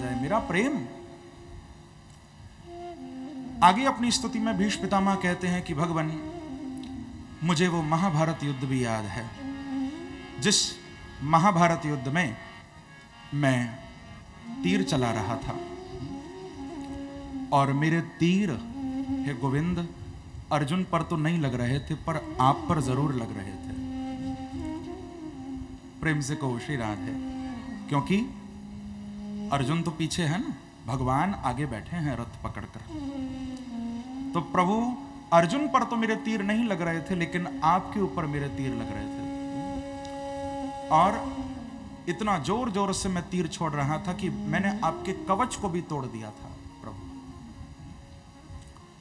जाए, मेरा प्रेम। आगे अपनी स्तुति में भीष्म पितामह कहते हैं कि भगवान, मुझे वो महाभारत युद्ध भी याद है, जिस महाभारत युद्ध में मैं तीर चला रहा था और मेरे तीर, हे गोविंद, अर्जुन पर तो नहीं लग रहे थे, पर आप पर जरूर लग रहे थे। प्रेम से कहो श्री राधे, क्योंकि अर्जुन तो पीछे है ना, भगवान आगे बैठे हैं रथ पकड़कर। तो प्रभु, अर्जुन पर तो मेरे तीर नहीं लग रहे थे, लेकिन आपके ऊपर मेरे तीर लग रहे थे। और इतना जोर जोर से मैं तीर छोड़ रहा था कि मैंने आपके कवच को भी तोड़ दिया था प्रभु।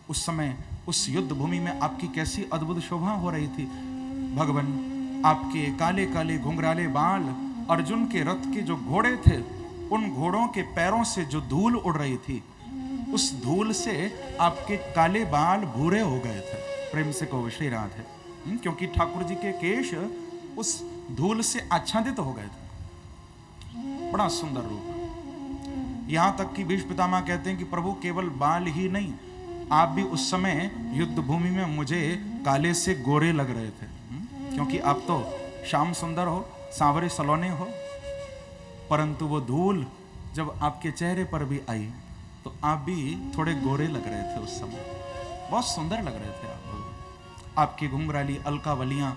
उस समय उस युद्ध भूमि में आपकी कैसी अद्भुत शोभा हो रही थी भगवान। आपके काले काले घुंघराले बाल, अर्जुन के रथ के जो घोड़े थे, उन घोड़ों के पैरों से जो धूल उड़ रही थी, उस धूल से आपके काले बाल भूरे हो गए थे। प्रेम से कहो श्री राधे, क्योंकि ठाकुर जी के केश उस धूल से आच्छादित हो गए थे। बड़ा सुंदर रूप। यहां तक कि भीष्म पितामह कहते हैं कि प्रभु, केवल बाल ही नहीं, आप भी उस समय युद्ध भूमि में मुझे काले से गोरे लग रहे थे, क्योंकि आप तो श्याम सुंदर हो, सांवरे सलोने हो, परंतु वो धूल जब आपके चेहरे पर भी आई तो आप भी थोड़े गोरे लग रहे थे। उस समय बहुत सुंदर लग रहे थे आप। आपकी घुंघराली अलकावलियां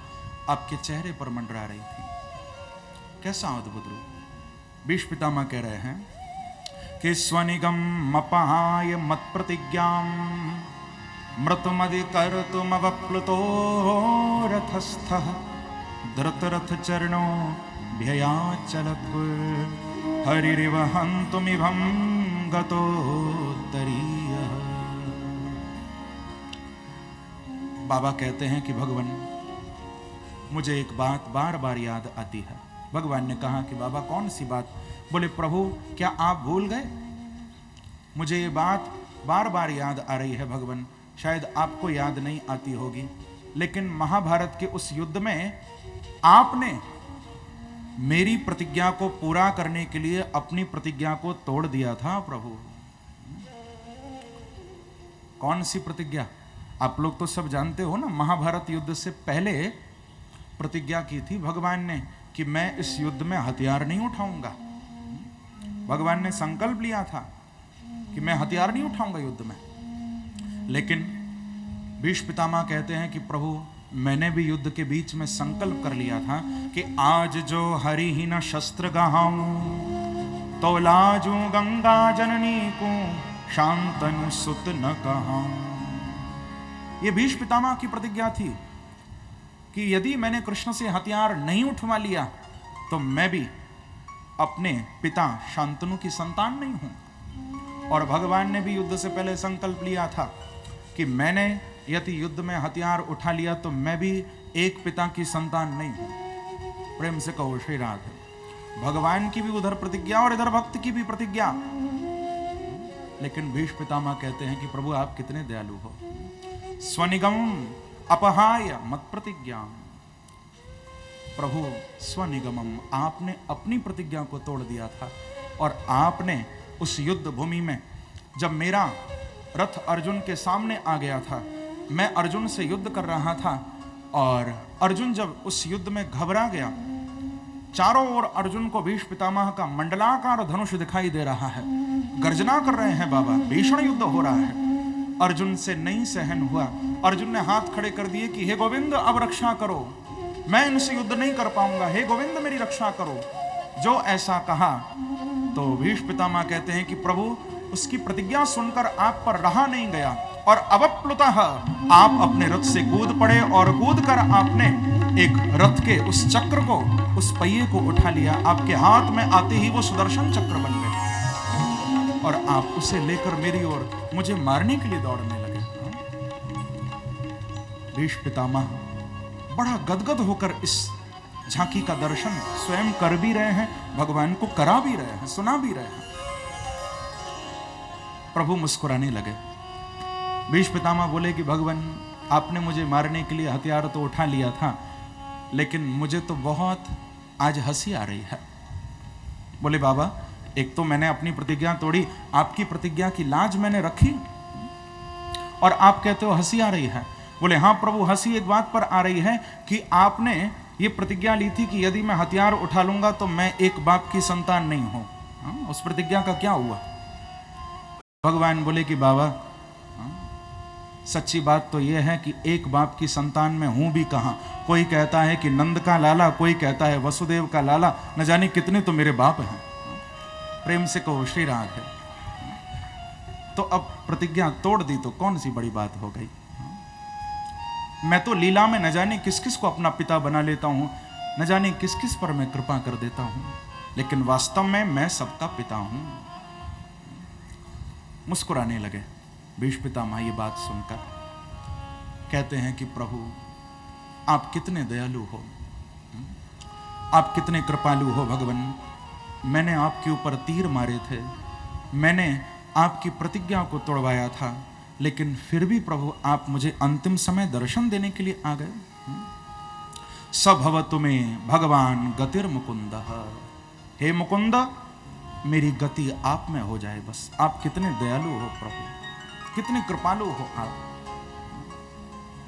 आपके चेहरे पर मंडरा रही थी। कैसा अद्भुत रूप। भीष्म पितामह कह रहे हैं कि स्वनिगम अपहाय मत प्रतिज्ञाम मृतमदि कर्तुमवप्लुतो रथस्थः धृतरथ चरणो भयाचलत् हरिरिव हन्तुमिभं गतोत्तरीयः। बाबा कहते हैं कि भगवान, मुझे एक बात बार बार याद आती है। भगवान ने कहा कि बाबा कौन सी बात? बोले प्रभु, क्या आप भूल गए? मुझे ये बात बार बार याद आ रही है भगवान। शायद आपको याद नहीं आती होगी, लेकिन महाभारत के उस युद्ध में आपने मेरी प्रतिज्ञा को पूरा करने के लिए अपनी प्रतिज्ञा को तोड़ दिया था प्रभु। कौन सी प्रतिज्ञा? आप लोग तो सब जानते हो ना, महाभारत युद्ध से पहले प्रतिज्ञा की थी भगवान ने कि मैं इस युद्ध में हथियार नहीं उठाऊंगा। भगवान ने संकल्प लिया था कि मैं हथियार नहीं उठाऊंगा युद्ध में। लेकिन भीष्म पितामह कहते हैं कि प्रभु, मैंने भी युद्ध के बीच में संकल्प कर लिया था कि आज जो हरि ही न शस्त्र गहाऊं तो लाजू गंगा जननी को शांतनु सुत न कहाऊं। ये भीष्म पितामह की प्रतिज्ञा थी कि यदि मैंने कृष्ण से हथियार नहीं उठवा लिया तो मैं भी अपने पिता शांतनु की संतान नहीं हूं। और भगवान ने भी युद्ध से पहले संकल्प लिया था कि मैंने यदि युद्ध में हथियार उठा लिया तो मैं भी एक पिता की संतान नहीं हूं। प्रेम से कहो श्री राधे। भगवान की भी उधर प्रतिज्ञा और इधर भक्त की भी प्रतिज्ञा। लेकिन भीष्म पितामह कहते हैं कि प्रभु, आप कितने दयालु हो। स्वनिगम अपहाय मत प्रतिज्ञा। प्रभु, स्वनिगमम, आपने अपनी प्रतिज्ञा को तोड़ दिया था और आपने उस युद्ध भूमि में जब मेरा रथ अर्जुन के सामने आ गया था, मैं अर्जुन से युद्ध कर रहा था और अर्जुन जब उस युद्ध में घबरा गया, चारों ओर अर्जुन को भीष्म पितामह का मंडलाकार धनुष दिखाई दे रहा है। गर्जना कर रहे हैं बाबा, भीषण युद्ध हो रहा है। अर्जुन से नहीं सहन हुआ। अर्जुन ने हाथ खड़े कर दिए कि हे गोविंद, अब रक्षा करो, मैं इनसे युद्ध नहीं कर पाऊंगा, हे गोविंद मेरी रक्षा करो। जो ऐसा कहा तो भीष्म पितामह कहते हैं कि प्रभु, उसकी प्रतिज्ञा सुनकर आप पर रहा नहीं गया और अवप्लुतः आप अपने रथ से कूद पड़े और कूद कर आपने एक रथ के उस चक्र को, उस पहिए को उठा लिया। आपके हाथ में आते ही वो सुदर्शन चक्र बन गए और आप उसे लेकर मेरी ओर मुझे मारने के लिए दौड़ने लगे। भीष्म पितामह बड़ा गदगद होकर इस झांकी का दर्शन स्वयं कर भी रहे हैं, भगवान को करा भी रहे हैं, सुना भी रहे हैं। प्रभु मुस्कुराने लगे। भीष्म पितामह बोले कि भगवान, आपने मुझे मारने के लिए हथियार तो उठा लिया था, लेकिन मुझे तो बहुत आज हंसी आ रही है। बोले बाबा, एक तो मैंने अपनी प्रतिज्ञा तोड़ी, आपकी प्रतिज्ञा की लाज मैंने रखी, और आप कहते हो हंसी आ रही है। बोले हाँ प्रभु, हंसी एक बात पर आ रही है कि आपने ये प्रतिज्ञा ली थी कि यदि मैं हथियार उठा लूंगा तो मैं एक बाप की संतान नहीं हूं। उस प्रतिज्ञा का क्या हुआ? भगवान बोले कि बाबा, सच्ची बात तो यह है कि एक बाप की संतान में हूं भी कहां। कोई कहता है कि नंद का लाला, कोई कहता है वसुदेव का लाला, न जाने कितने तो मेरे बाप हैं। प्रेम से कहो श्री राधे। तो अब प्रतिज्ञा तोड़ दी तो कौन सी बड़ी बात हो गई? मैं तो लीला में न जाने किस किस को अपना पिता बना लेता हूं, न जाने किस किस पर मैं कृपा कर देता हूं, लेकिन वास्तव में मैं सबका पिता हूं। मुस्कुराने लगे भीष्म पितामह ये बात सुनकर। कहते हैं कि प्रभु आप कितने दयालु हो, आप कितने कृपालु हो भगवान। मैंने आपके ऊपर तीर मारे थे, मैंने आपकी प्रतिज्ञा को तोड़वाया था, लेकिन फिर भी प्रभु आप मुझे अंतिम समय दर्शन देने के लिए आ गए। सभवतु में भगवान गतिर मुकुंद। हे मुकुंद, मेरी गति आप में हो जाए बस। आप कितने दयालु हो प्रभु, कितने कृपालु हो आप।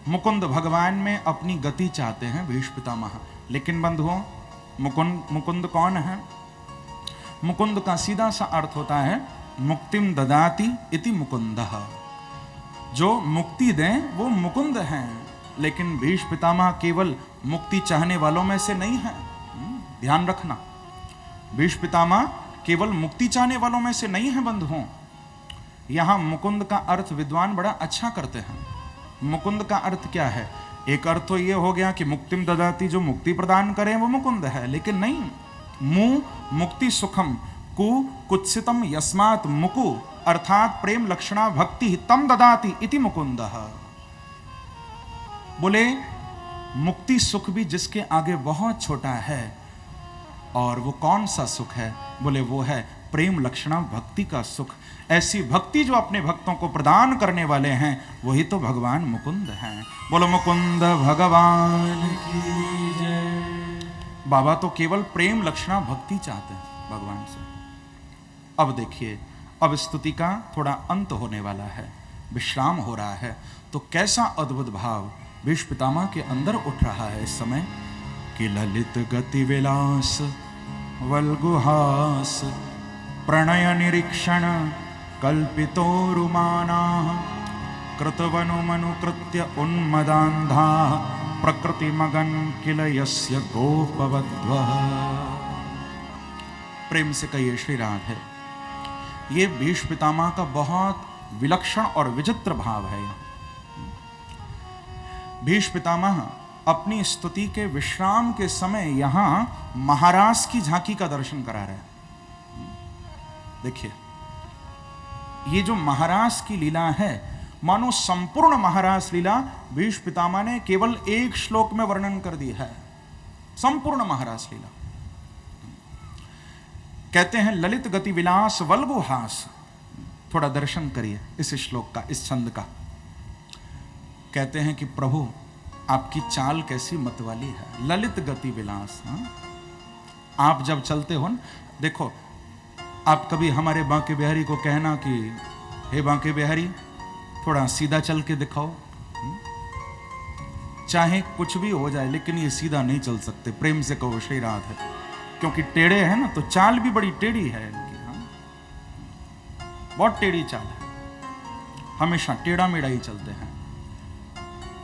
मुकुंद भगवान में अपनी गति चाहते हैं भीष्म पितामह। लेकिन बंधुओं, मुकुंद कौन है? मुकुंद का सीधा सा अर्थ होता है मुक्तिम ददाति इति मुकुंदः। जो मुक्ति दें वो मुकुंद हैं। लेकिन भीष्म पितामह केवल मुक्ति चाहने वालों में से नहीं है, ध्यान रखना। भीष्म पितामह केवल मुक्ति चाहने वालों में से नहीं है बंधुओं। यहां मुकुंद का अर्थ विद्वान बड़ा अच्छा करते हैं। मुकुंद का अर्थ क्या है? एक अर्थ तो ये हो गया कि मुक्तिम ददाति, जो मुक्ति प्रदान करें वो मुकुंद है, लेकिन नहीं, मु मुक्ति सुखम कु कुत्सितम यस्मात् मुकु अर्थात प्रेम लक्षणा भक्ति तम ददाति इति मुकुंदः। बोले मुक्ति सुख भी जिसके आगे बहुत छोटा है, और वो कौन सा सुख है? बोले वो है प्रेम लक्षणा भक्ति का सुख। ऐसी भक्ति जो अपने भक्तों को प्रदान करने वाले हैं वही तो भगवान मुकुंद हैं। बोलो मुकुंद भगवान की जय। बाबा तो केवल प्रेम लक्षणा भक्ति चाहते हैं भगवान से। अब देखिए, अब स्तुति का थोड़ा अंत होने वाला है, विश्राम हो रहा है। तो कैसा अद्भुत भाव भीष्म पितामह के अंदर उठ रहा है इस समय कि ललित गति विलास वल्गुहास प्रणय निरीक्षण कल्पितोरुमाना कृतवनुमनुकृत्य उन्मदान्धा प्रकृति मगन किल यस्य गोपवध्वः। प्रेम से कहिए श्री राधे। ये भीष्म पितामह का बहुत विलक्षण और विचित्र भाव है। भीष्म पितामह अपनी स्तुति के विश्राम के समय यहां महारास की झांकी का दर्शन करा रहे हैं। देखिए, ये जो महारास की लीला है, मानो संपूर्ण महारास लीला भीष्म पितामह ने केवल एक श्लोक में वर्णन कर दी है। संपूर्ण महारास लीला। कहते हैं ललित गति विलास वल्गुहास। थोड़ा दर्शन करिए इस श्लोक का, इस छंद का। कहते हैं कि प्रभु आपकी चाल कैसी मतवाली है, ललित गति विलास। आप जब चलते हो न, देखो, आप कभी हमारे बांके बिहारी को कहना कि हे बांके बिहारी थोड़ा सीधा चल के दिखाओ। चाहे कुछ भी हो जाए लेकिन ये सीधा नहीं चल सकते। प्रेम से कहो श्री राधे। क्योंकि टेढ़े हैं ना, तो चाल भी बड़ी टेढ़ी है इनकी। बहुत टेढ़ी चाल है, हमेशा टेढ़ा मेढ़ा ही चलते हैं।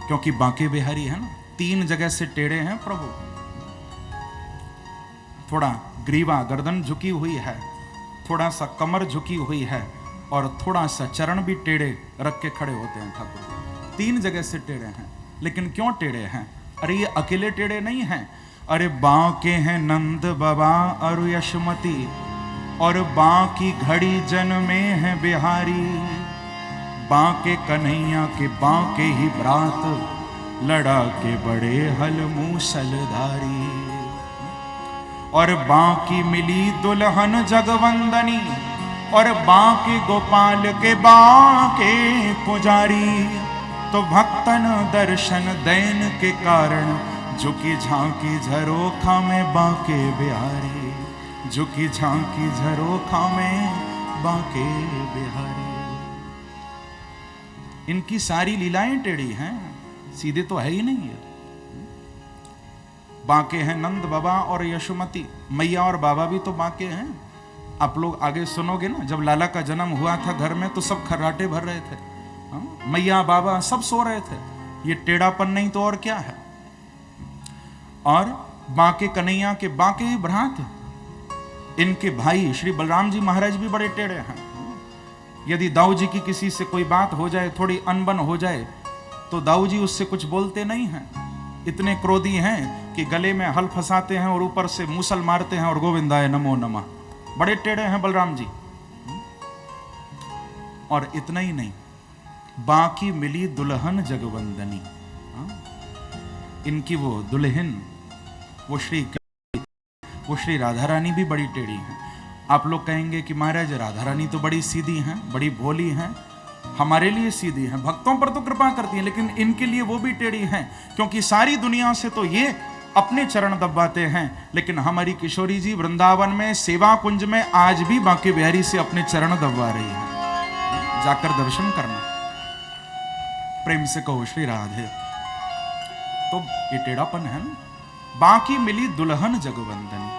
क्योंकि बांके बिहारी है ना, 3 जगह से टेढ़े हैं प्रभु। थोड़ा ग्रीवा गर्दन झुकी हुई है, थोड़ा सा कमर झुकी हुई है, और थोड़ा सा चरण भी टेढ़े रख के खड़े होते हैं ठाकुर। 3 जगह से टेढ़े हैं। लेकिन क्यों टेढ़े हैं? अरे ये अकेले टेढ़े नहीं हैं। अरे बांके हैं नंद बाबा और यशमती, और बांकी घड़ी जन में है बिहारी। बांके कन्हैया के बांके ही ब्रात, लड़ा के बड़े हल मूसलधारी। और बांकी मिली दुल्हन जगवंदनी, और बांके गोपाल के बांके पुजारी। तो भक्तन दर्शन दैन के कारण, झुकी झांकी झरोखा में बांके बिहारी। झुकी झांकी झरोखा में बांके बिहारी। इनकी सारी लीलाएं टेढ़ी हैं, सीधे तो है ही नहीं है। बांके हैं नंद बाबा और यशोमती मैया, और बाबा भी तो बांके हैं। आप लोग आगे सुनोगे ना, जब लाला का जन्म हुआ था घर में तो सब खर्राटे भर रहे थे, मैया बाबा सब सो रहे थे। ये टेढ़ापन नहीं तो और क्या है। और बांके कन्हैया के बांके ही भ्रात, इनके भाई श्री बलराम जी महाराज भी बड़े टेढ़े हैं। यदि दाऊ जी की किसी से कोई बात हो जाए, थोड़ी अनबन हो जाए, तो दाऊ जी उससे कुछ बोलते नहीं हैं। इतने क्रोधी हैं कि गले में हल फंसाते हैं और ऊपर से मूसल मारते हैं और गोविंदाय नमो नमः। बड़े टेढ़े हैं बलराम जी। और इतना ही नहीं, बाकी मिली दुल्हन जगवंदनी। इनकी वो दुल्हन, वो श्री राधा रानी भी बड़ी टेढ़ी हैं। आप लोग कहेंगे कि महाराज राधा रानी तो बड़ी सीधी हैं, बड़ी भोली हैं, हमारे लिए सीधी हैं, भक्तों पर तो कृपा करती हैं, लेकिन इनके लिए वो भी टेढ़ी हैं, क्योंकि सारी दुनिया से तो ये अपने चरण दबाते हैं, लेकिन हमारी किशोरी जी वृंदावन में सेवा कुंज में आज भी बांके बिहारी से अपने चरण दबा रही हैं। जाकर दर्शन करना, प्रेम से कहो श्री राधे। तो ये टेढ़ापन है ना। बांकी मिली दुल्हन जगवंदनी,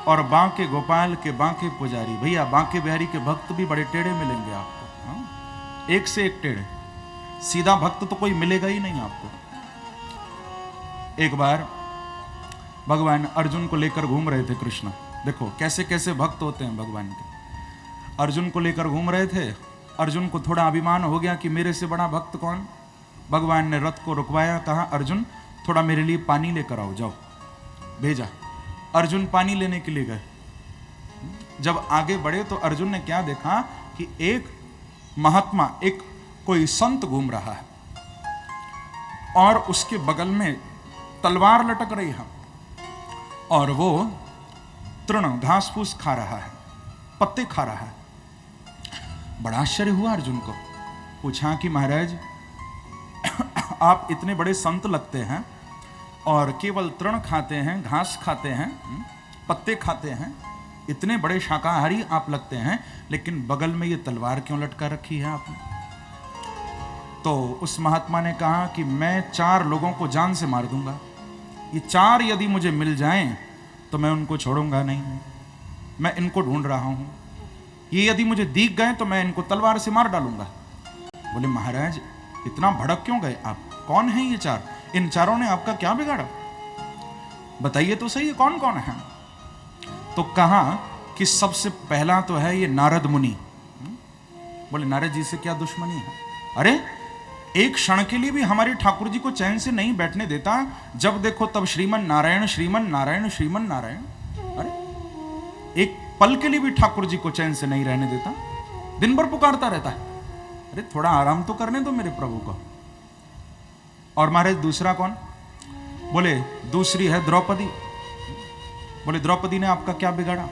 और बांके गोपाल के बांके पुजारी। भैया बांके बिहारी के भक्त भी बड़े टेढ़े मिलेंगे आपको, एक से एक टेढ़े। सीधा भक्त तो कोई मिलेगा ही नहीं आपको। एक बार भगवान अर्जुन को लेकर घूम रहे थे कृष्ण। देखो कैसे कैसे भक्त होते हैं भगवान के। अर्जुन को लेकर घूम रहे थे। अर्जुन को थोड़ा अभिमान हो गया कि मेरे से बड़ा भक्त कौन। भगवान ने रथ को रुकवाया, कहा अर्जुन थोड़ा मेरे लिए पानी लेकर आओ, जाओ। भेजा। अर्जुन पानी लेने के लिए गए। जब आगे बढ़े तो अर्जुन ने क्या देखा कि एक महात्मा, एक कोई संत घूम रहा है और उसके बगल में तलवार लटक रही है, और वो तृण घास फूस खा रहा है, पत्ते खा रहा है। बड़ा आश्चर्य हुआ अर्जुन को। पूछा कि महाराज आप इतने बड़े संत लगते हैं और केवल तृण खाते हैं, घास खाते हैं, पत्ते खाते हैं, इतने बड़े शाकाहारी आप लगते हैं, लेकिन बगल में ये तलवार क्यों लटका रखी है आपने। तो उस महात्मा ने कहा कि मैं 4 लोगों को जान से मार दूंगा। ये 4 यदि मुझे मिल जाएं तो मैं उनको छोड़ूंगा नहीं। मैं इनको ढूंढ रहा हूं। ये यदि मुझे दिख गए तो मैं इनको तलवार से मार डालूंगा। बोले महाराज इतना भड़क क्यों गए आप? कौन है ये 4? इन 4 ने आपका क्या बिगाड़ा? बताइए तो सही, कौन कौन है? तो कहा कि सबसे पहला तो है ये नारद मुनि। बोले नारद जी से क्या दुश्मनी है? अरे एक क्षण के लिए भी हमारे ठाकुर जी को चैन से नहीं बैठने देता। जब देखो तब श्रीमन नारायण श्रीमन नारायण श्रीमन नारायण। अरे एक पल के लिए भी ठाकुर जी को चैन से नहीं रहने देता, दिन भर पुकारता रहता है। अरे थोड़ा आराम तो करने दो मेरे प्रभु को। और महाराज दूसरा कौन? बोले दूसरी है द्रौपदी। बोले द्रौपदी ने आपका क्या बिगाड़ा?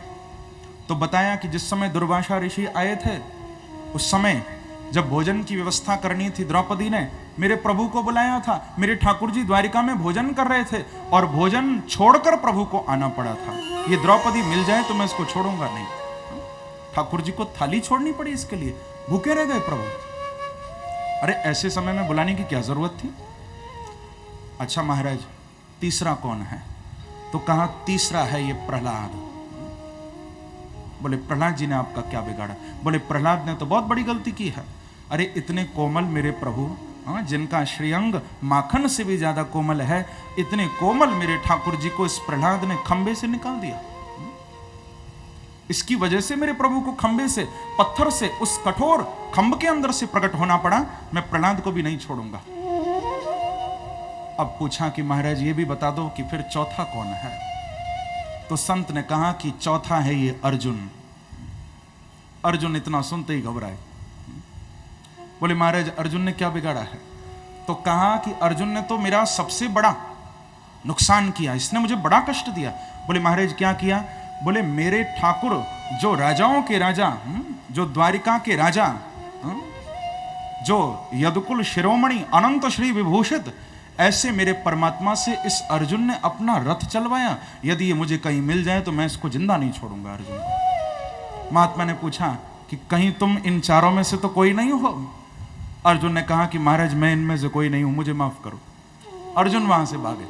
तो बताया कि जिस समय दुर्वासा ऋषि आए थे, उस समय जब भोजन की व्यवस्था करनी थी, द्रौपदी ने मेरे प्रभु को बुलाया था। मेरे ठाकुर जी द्वारिका में भोजन कर रहे थे और भोजन छोड़कर प्रभु को आना पड़ा था। ये द्रौपदी मिल जाए तो मैं इसको छोड़ूंगा नहीं। ठाकुर जी को थाली छोड़नी पड़ी इसके लिए, भूखे रह गए प्रभु। अरे ऐसे समय में बुलाने की क्या जरूरत थी? अच्छा महाराज तीसरा कौन है? तो कहा तीसरा है ये प्रहलाद। बोले प्रहलाद जी ने आपका क्या बिगाड़ा? बोले प्रहलाद ने तो बहुत बड़ी गलती की है। अरे इतने कोमल मेरे प्रभु, जिनका श्रीअंग माखन से भी ज्यादा कोमल है, इतने कोमल मेरे ठाकुर जी को इस प्रहलाद ने खंबे से निकाल दिया। इसकी वजह से मेरे प्रभु को खंबे से, पत्थर से, उस कठोर खंब के अंदर से प्रकट होना पड़ा। मैं प्रहलाद को भी नहीं छोड़ूंगा। अब पूछा कि महाराज ये भी बता दो कि फिर चौथा कौन है? तो संत ने कहा कि चौथा है ये अर्जुन। अर्जुन इतना सुनते ही घबराए। बोले महाराज अर्जुन ने क्या बिगाड़ा है? तो कहा कि अर्जुन ने तो मेरा सबसे बड़ा नुकसान किया, इसने मुझे बड़ा कष्ट दिया। बोले महाराज क्या किया? बोले मेरे ठाकुर जो राजाओं के राजा, जो द्वारिका के राजा, जो यदुकुल शिरोमणि अनंत श्री विभूषित, ऐसे मेरे परमात्मा से इस अर्जुन ने अपना रथ चलवाया, यदि ये मुझे कहीं मिल जाए तो मैं इसको जिंदा नहीं छोड़ूंगा अर्जुन को। महात्मा ने पूछा कि कहीं तुम इन चारों में से तो कोई नहीं हो? अर्जुन ने कहा कि महाराज मैं इनमें से कोई नहीं हूं, मुझे माफ करो। अर्जुन वहां से भागे।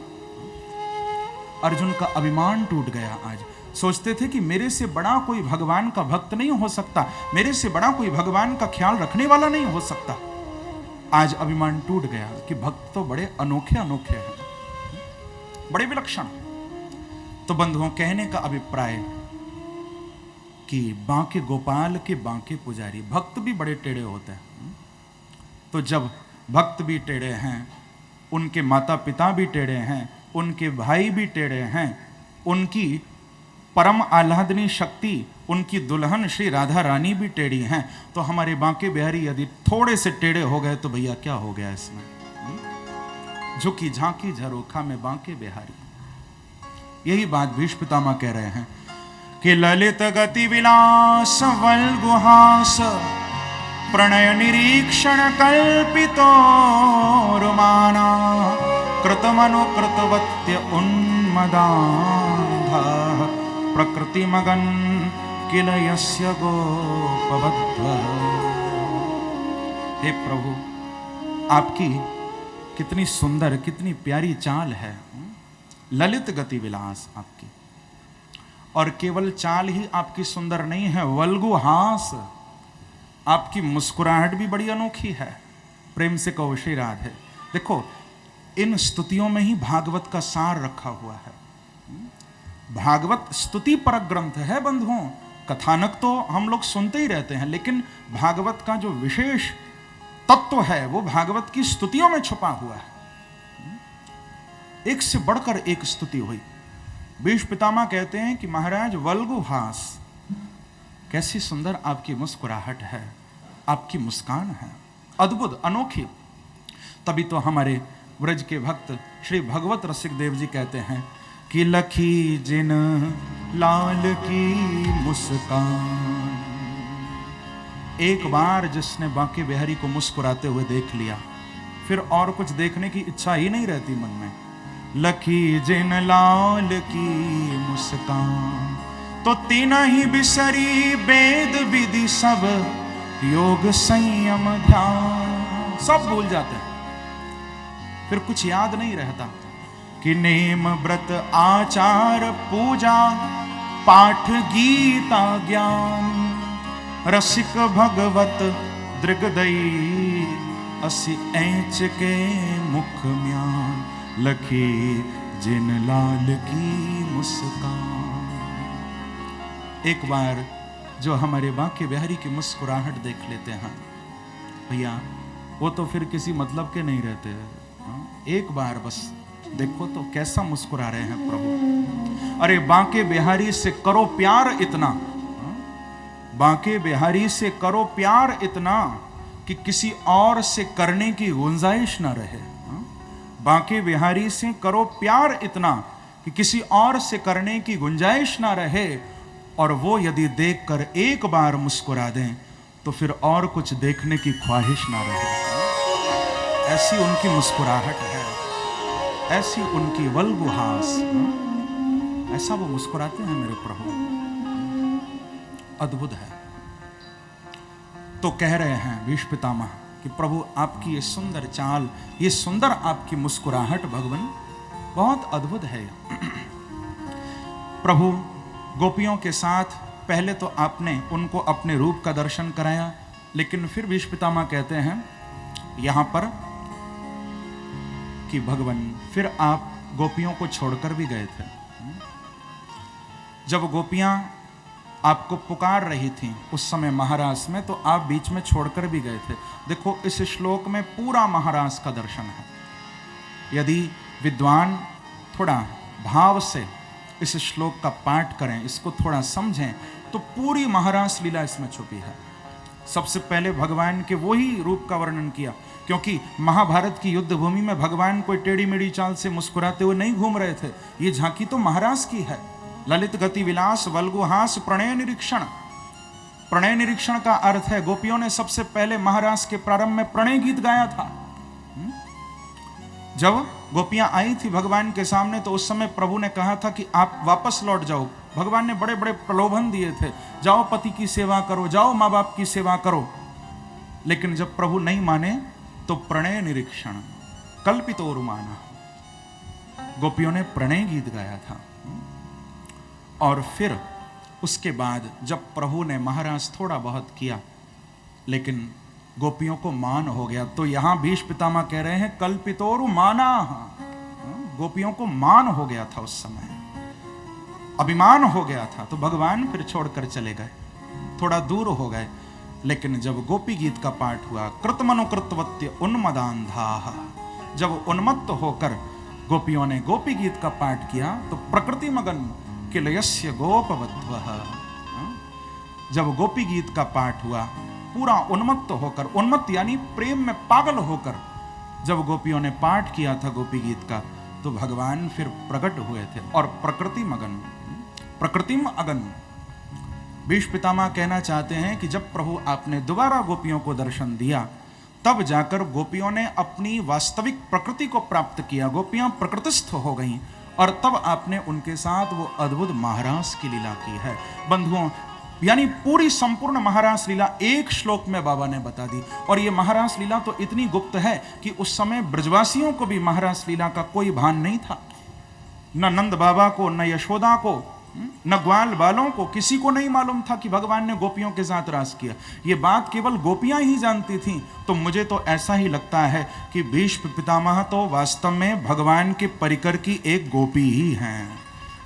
अर्जुन का अभिमान टूट गया। आज सोचते थे कि मेरे से बड़ा कोई भगवान का भक्त नहीं हो सकता, मेरे से बड़ा कोई भगवान का ख्याल रखने वाला नहीं हो सकता। आज अभिमान टूट गया कि भक्त तो बड़े अनोखे अनोखे हैं, बड़े विलक्षण। तो बंधुओं, कहने का अभिप्राय कि बांके गोपाल के बांके पुजारी, भक्त भी बड़े टेढ़े होते हैं। तो जब भक्त भी टेढ़े हैं, उनके माता पिता भी टेढ़े हैं, उनके भाई भी टेढ़े हैं, उनकी परम आह्लादनी शक्ति, उनकी दुल्हन श्री राधा रानी भी टेढ़ी हैं, तो हमारे बांके बिहारी यदि थोड़े से टेढ़े हो गए तो भैया क्या हो गया इसमें? झुकी झांकी झरोखा में बांके बिहारी। यही बात भीष्म पितामह कह रहे हैं कि ललित गति विलास वल्गुहास प्रणय निरीक्षण कल्पितो रुमाना कृतमनुकृतवत्य उन्मदान्धा प्रकृति मगन किल यस्य गोपवध्व। हे प्रभु, आपकी कितनी सुंदर, कितनी प्यारी चाल है, ललित गति विलास आपकी। और केवल चाल ही आपकी सुंदर नहीं है, वल्गु हास, आपकी मुस्कुराहट भी बड़ी अनोखी है। प्रेम से कहो श्री राधे। देखो, इन स्तुतियों में ही भागवत का सार रखा हुआ है। भागवत स्तुति पर ग्रंथ है बंधुओं। कथानक तो हम लोग सुनते ही रहते हैं, लेकिन भागवत का जो विशेष तत्व है वो भागवत की स्तुतियों में छुपा हुआ है। एक से बढ़कर एक स्तुति हुई। भीष्म पितामह कहते हैं कि महाराज वल्गुहास, कैसी सुंदर आपकी मुस्कुराहट है, आपकी मुस्कान है, अद्भुत अनोखी। तभी तो हमारे व्रज के भक्त श्री भगवत रसिक देव जी कहते हैं कि लखी जिन लाल की मुस्कान। एक बार जिसने बांके बिहारी को मुस्कुराते हुए देख लिया, फिर और कुछ देखने की इच्छा ही नहीं रहती मन में। लखी जिन लाल की मुस्कान, तो तीना ही बिसरी वेद विधि सब, योग संयम ध्यान, सब भूल जाते हैं, फिर कुछ याद नहीं रहता। कि नेम व्रत आचार पूजा पाठ गीता ज्ञान, रसिक भगवत दृगदयी असि ऐंच के मुख म्यान, लखी जिन लाल की मुस्कान। एक बार जो हमारे बांके बिहारी की मुस्कुराहट देख लेते हैं भैया, वो तो फिर किसी मतलब के नहीं रहते। एक बार बस देखो तो कैसा मुस्कुरा रहे हैं प्रभु। अरे बांके बिहारी से करो प्यार इतना, बांके बिहारी से करो प्यार इतना कि किसी और से करने की गुंजाइश ना रहे। बांके बिहारी से करो प्यार इतना कि किसी और से करने की गुंजाइश ना रहे, और वो यदि देखकर एक बार मुस्कुरा दें तो फिर और कुछ देखने की ख्वाहिश ना रहे। ऐसी उनकी मुस्कुराहट है, ऐसी उनकी वल्गुहास, ऐसा वो मुस्कुराते हैं मेरे प्रभु, अद्भुत है। तो कह रहे हैं भीष्म पितामह कि प्रभु आपकी ये सुंदर चाल, ये सुंदर आपकी मुस्कुराहट भगवान बहुत अद्भुत है। प्रभु गोपियों के साथ पहले तो आपने उनको अपने रूप का दर्शन कराया, लेकिन फिर भीष्म पितामह कहते हैं यहां पर कि भगवान फिर आप गोपियों को छोड़कर भी गए थे। जब गोपियां आपको पुकार रही थीं उस समय महारास में, तो आप बीच में छोड़कर भी गए थे। देखो, इस श्लोक में पूरा महारास का दर्शन है। यदि विद्वान थोड़ा भाव से इस श्लोक का पाठ करें, इसको थोड़ा समझें, तो पूरी महारास लीला इसमें छुपी है। सबसे पहले भगवान के वही रूप का वर्णन किया, क्योंकि महाभारत की युद्ध भूमि में भगवान कोई टेढ़ी मेढ़ी चाल से मुस्कुराते हुए नहीं घूम रहे थे। ये झांकी तो महाराज की है। ललित गति विलास वल्गुहास प्रणय निरीक्षण। प्रणय निरीक्षण का अर्थ है गोपियों ने सबसे पहले महाराज के प्रारंभ में प्रणय गीत गाया था। जब गोपियां आई थी भगवान के सामने तो उस समय प्रभु ने कहा था कि आप वापस लौट जाओ। भगवान ने बड़े बड़े प्रलोभन दिए थे, जाओ पति की सेवा करो, जाओ माँ बाप की सेवा करो। लेकिन जब प्रभु नहीं माने तो प्रणय निरीक्षण कल्पितोरुमाना, गोपियों ने प्रणय गीत गाया था। और फिर उसके बाद जब प्रभु ने महाराज थोड़ा बहुत किया लेकिन गोपियों को मान हो गया, तो यहां भीष्म पितामह कह रहे हैं कल्पितोरुमाना, गोपियों को मान हो गया था, उस समय अभिमान हो गया था। तो भगवान फिर छोड़कर चले गए, थोड़ा दूर हो गए। लेकिन जब गोपी गीत का पाठ हुआ, कृतमनुकृतवत्य उन्मदान्धाः, जब उन्मत्त होकर गोपियों ने गोपी गीत का पाठ किया तो प्रकृति मगन किलयस्य गोपवध्वः, जब गोपी गीत का पाठ हुआ पूरा उन्मत्त होकर, उन्मत्त यानी प्रेम में पागल होकर जब गोपियों ने पाठ किया था गोपी गीत का, तो भगवान फिर प्रकट हुए थे और प्रकृति मगन, प्रकृतिम अगन। भीष्म पितामह कहना चाहते हैं कि जब प्रभु आपने दोबारा गोपियों को दर्शन दिया तब जाकर गोपियों ने अपनी वास्तविक प्रकृति को प्राप्त किया, गोपियां प्रकृतिस्थ हो गईं और तब आपने उनके साथ वो अद्भुत महारास की लीला की है। बंधुओं, यानी पूरी संपूर्ण महारास लीला एक श्लोक में बाबा ने बता दी। और ये महारास लीला तो इतनी गुप्त है कि उस समय ब्रजवासियों को भी महारास लीला का कोई भान नहीं था, न नंद बाबा को, न यशोदा को, न ग्वाल बालों को, किसी को नहीं मालूम था कि भगवान ने गोपियों के साथ रास किया। ये बात केवल गोपियां ही जानती थीं। तो मुझे तो ऐसा ही लगता है कि भीष्म पितामह तो वास्तव में भगवान के परिकर की एक गोपी ही हैं,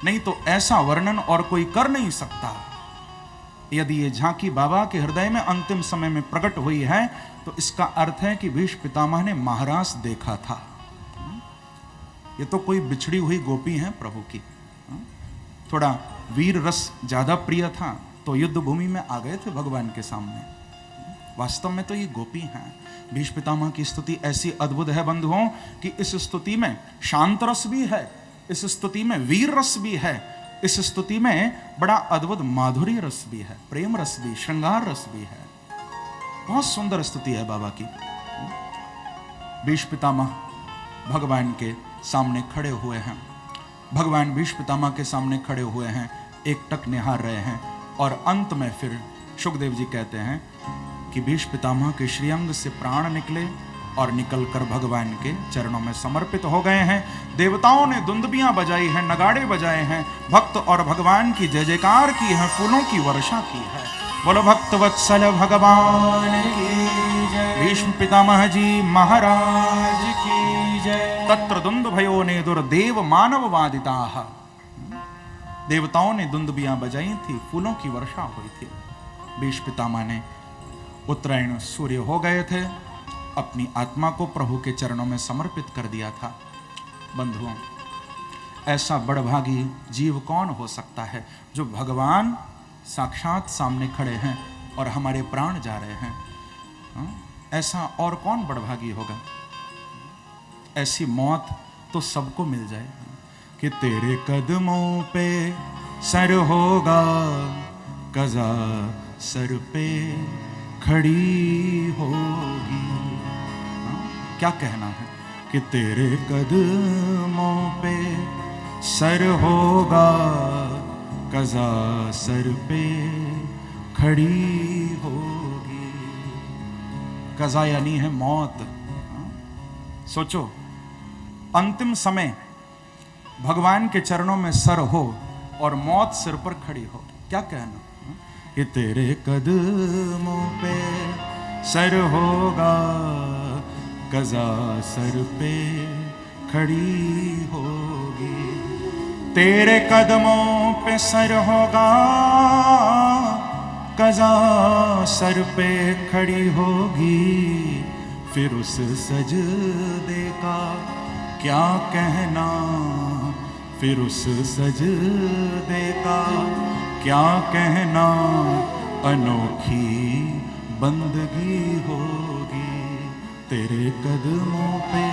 नहीं तो ऐसा वर्णन और कोई कर नहीं सकता। यदि ये झांकी बाबा के हृदय में अंतिम समय में प्रकट हुई है तो इसका अर्थ है कि भीष्म पितामह ने महारास देखा था। ये तो कोई बिछड़ी हुई गोपी है प्रभु की, थोड़ा वीर रस ज्यादा प्रिय था तो युद्ध भूमि में आ गए थे भगवान के सामने। वास्तव में तो ये गोपी हैं। भीष्म पितामह की स्तुति ऐसी अद्भुत है बंधुओं कि इस स्तुति में शांत रस भी है, इस स्तुति में वीर रस भी है, इस स्तुति में बड़ा अद्भुत माधुर्य रस भी है, प्रेम रस भी, श्रृंगार रस भी है। बहुत सुंदर स्तुति है बाबा की। भीष्म पितामह भगवान के सामने खड़े हुए हैं, भगवान भीष्म पितामह के सामने खड़े हुए हैं, एकटक निहार रहे हैं। और अंत में फिर शुकदेव जी कहते हैं कि भीष्म पितामह के श्रीअंग से प्राण निकले और निकलकर भगवान के चरणों में समर्पित हो गए हैं। देवताओं ने दुंदुबियां बजाई हैं, नगाड़े बजाए हैं, भक्त और भगवान की जय जयकार की है, फूलों की वर्षा की है। बोलो भक्त वत्सल भगवान की जय, भीष्म पितामह जी महाराज की जय। तत्र दुंदुभयो ने दुर्देव मानव वादिताः, देवताओं ने दुंदुबियां बजाई थी, फूलों की वर्षा हुई थी। भीष्म पितामह ने उत्तरायण सूर्य हो गए थे, अपनी आत्मा को प्रभु के चरणों में समर्पित कर दिया था। बंधुओं, ऐसा बड़भागी जीव कौन हो सकता है जो भगवान साक्षात सामने खड़े हैं और हमारे प्राण जा रहे हैं। ऐसा और कौन बड़भागी होगा। ऐसी मौत तो सबको मिल जाए कि तेरे कदमों पे सर होगा, कज़ा सर पे खड़ी होगी। क्या कहना है कि तेरे कदमों पे सर होगा, कज़ा सर पे खड़ी होगी। कज़ा यानी है मौत। सोचो, अंतिम समय भगवान के चरणों में सर हो और मौत सिर पर खड़ी हो, क्या कहना कि तेरे कदमों पे सर होगा, कज़ा सर पे खड़ी होगी। तेरे कदमों पे सर होगा, कज़ा सर पे खड़ी होगी। फिर उस सजदे का क्या कहना, फिर उस सजदे का क्या कहना, अनोखी बंदगी होगी। तेरे कदमों पे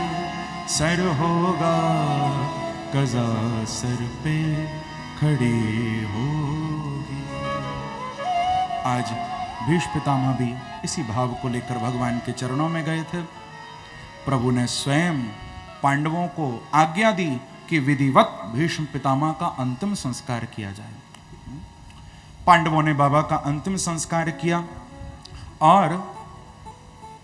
सर होगा, कज़ा सर पे खड़ी होगी। आज भीष्म पितामह भी इसी भाव को लेकर भगवान के चरणों में गए थे। प्रभु ने स्वयं पांडवों को आज्ञा दी कि विधिवत भीष्म पितामह का अंतिम संस्कार किया जाए। पांडवों ने बाबा का अंतिम संस्कार किया और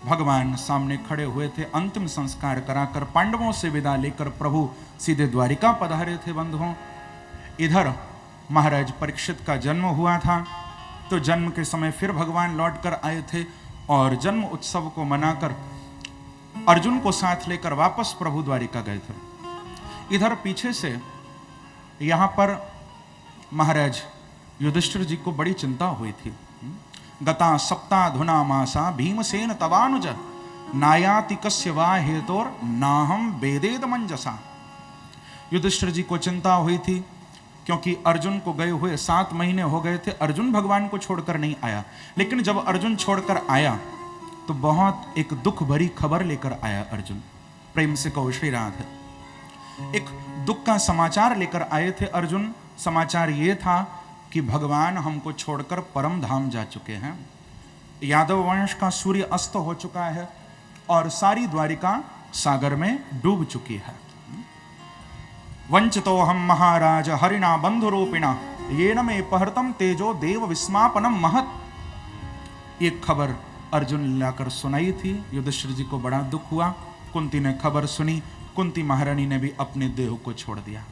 भगवान सामने खड़े हुए थे। अंतिम संस्कार कराकर पांडवों से विदा लेकर प्रभु सीधे द्वारिका पधारे थे। बंधुओं, इधर महाराज परीक्षित का जन्म हुआ था, तो जन्म के समय फिर भगवान लौट कर आए थे और जन्म उत्सव को मनाकर अर्जुन को साथ लेकर वापस प्रभु द्वारिका गए थे। इधर पीछे से यहां पर महाराज युधिष्ठिर जी को बड़ी चिंता हुई थी। गता सप्ताधुना मासा भीमसेन तवानुज नायाति कस्य वा हेतोर नाहम वेदेद मंजसा। युधिष्ठिर जी को चिंता हुई थी क्योंकि अर्जुन को गए हुए 7 महीने हो गए थे। अर्जुन भगवान को छोड़कर नहीं आया, लेकिन जब अर्जुन छोड़कर आया तो बहुत एक दुख भरी खबर लेकर आया। अर्जुन प्रेम से कहो श्री राधे। एक दुख का समाचार लेकर आए थे अर्जुन। समाचार ये था कि भगवान हमको छोड़कर परम धाम जा चुके हैं। यादव वंश का सूर्य अस्त हो चुका है और सारी द्वारिका सागर में डूब चुकी है। वंचितो हम महाराज हरिणा बंधुरूपिणा येन मे पहरतम तेजो देव विस्मापनम महत। ये खबर अर्जुन लाकर सुनाई थी। युधिष्ठिर जी को बड़ा दुख हुआ। कुंती ने खबर सुनी। कुंती महारानी ने भी अपने देह को छोड़ दिया।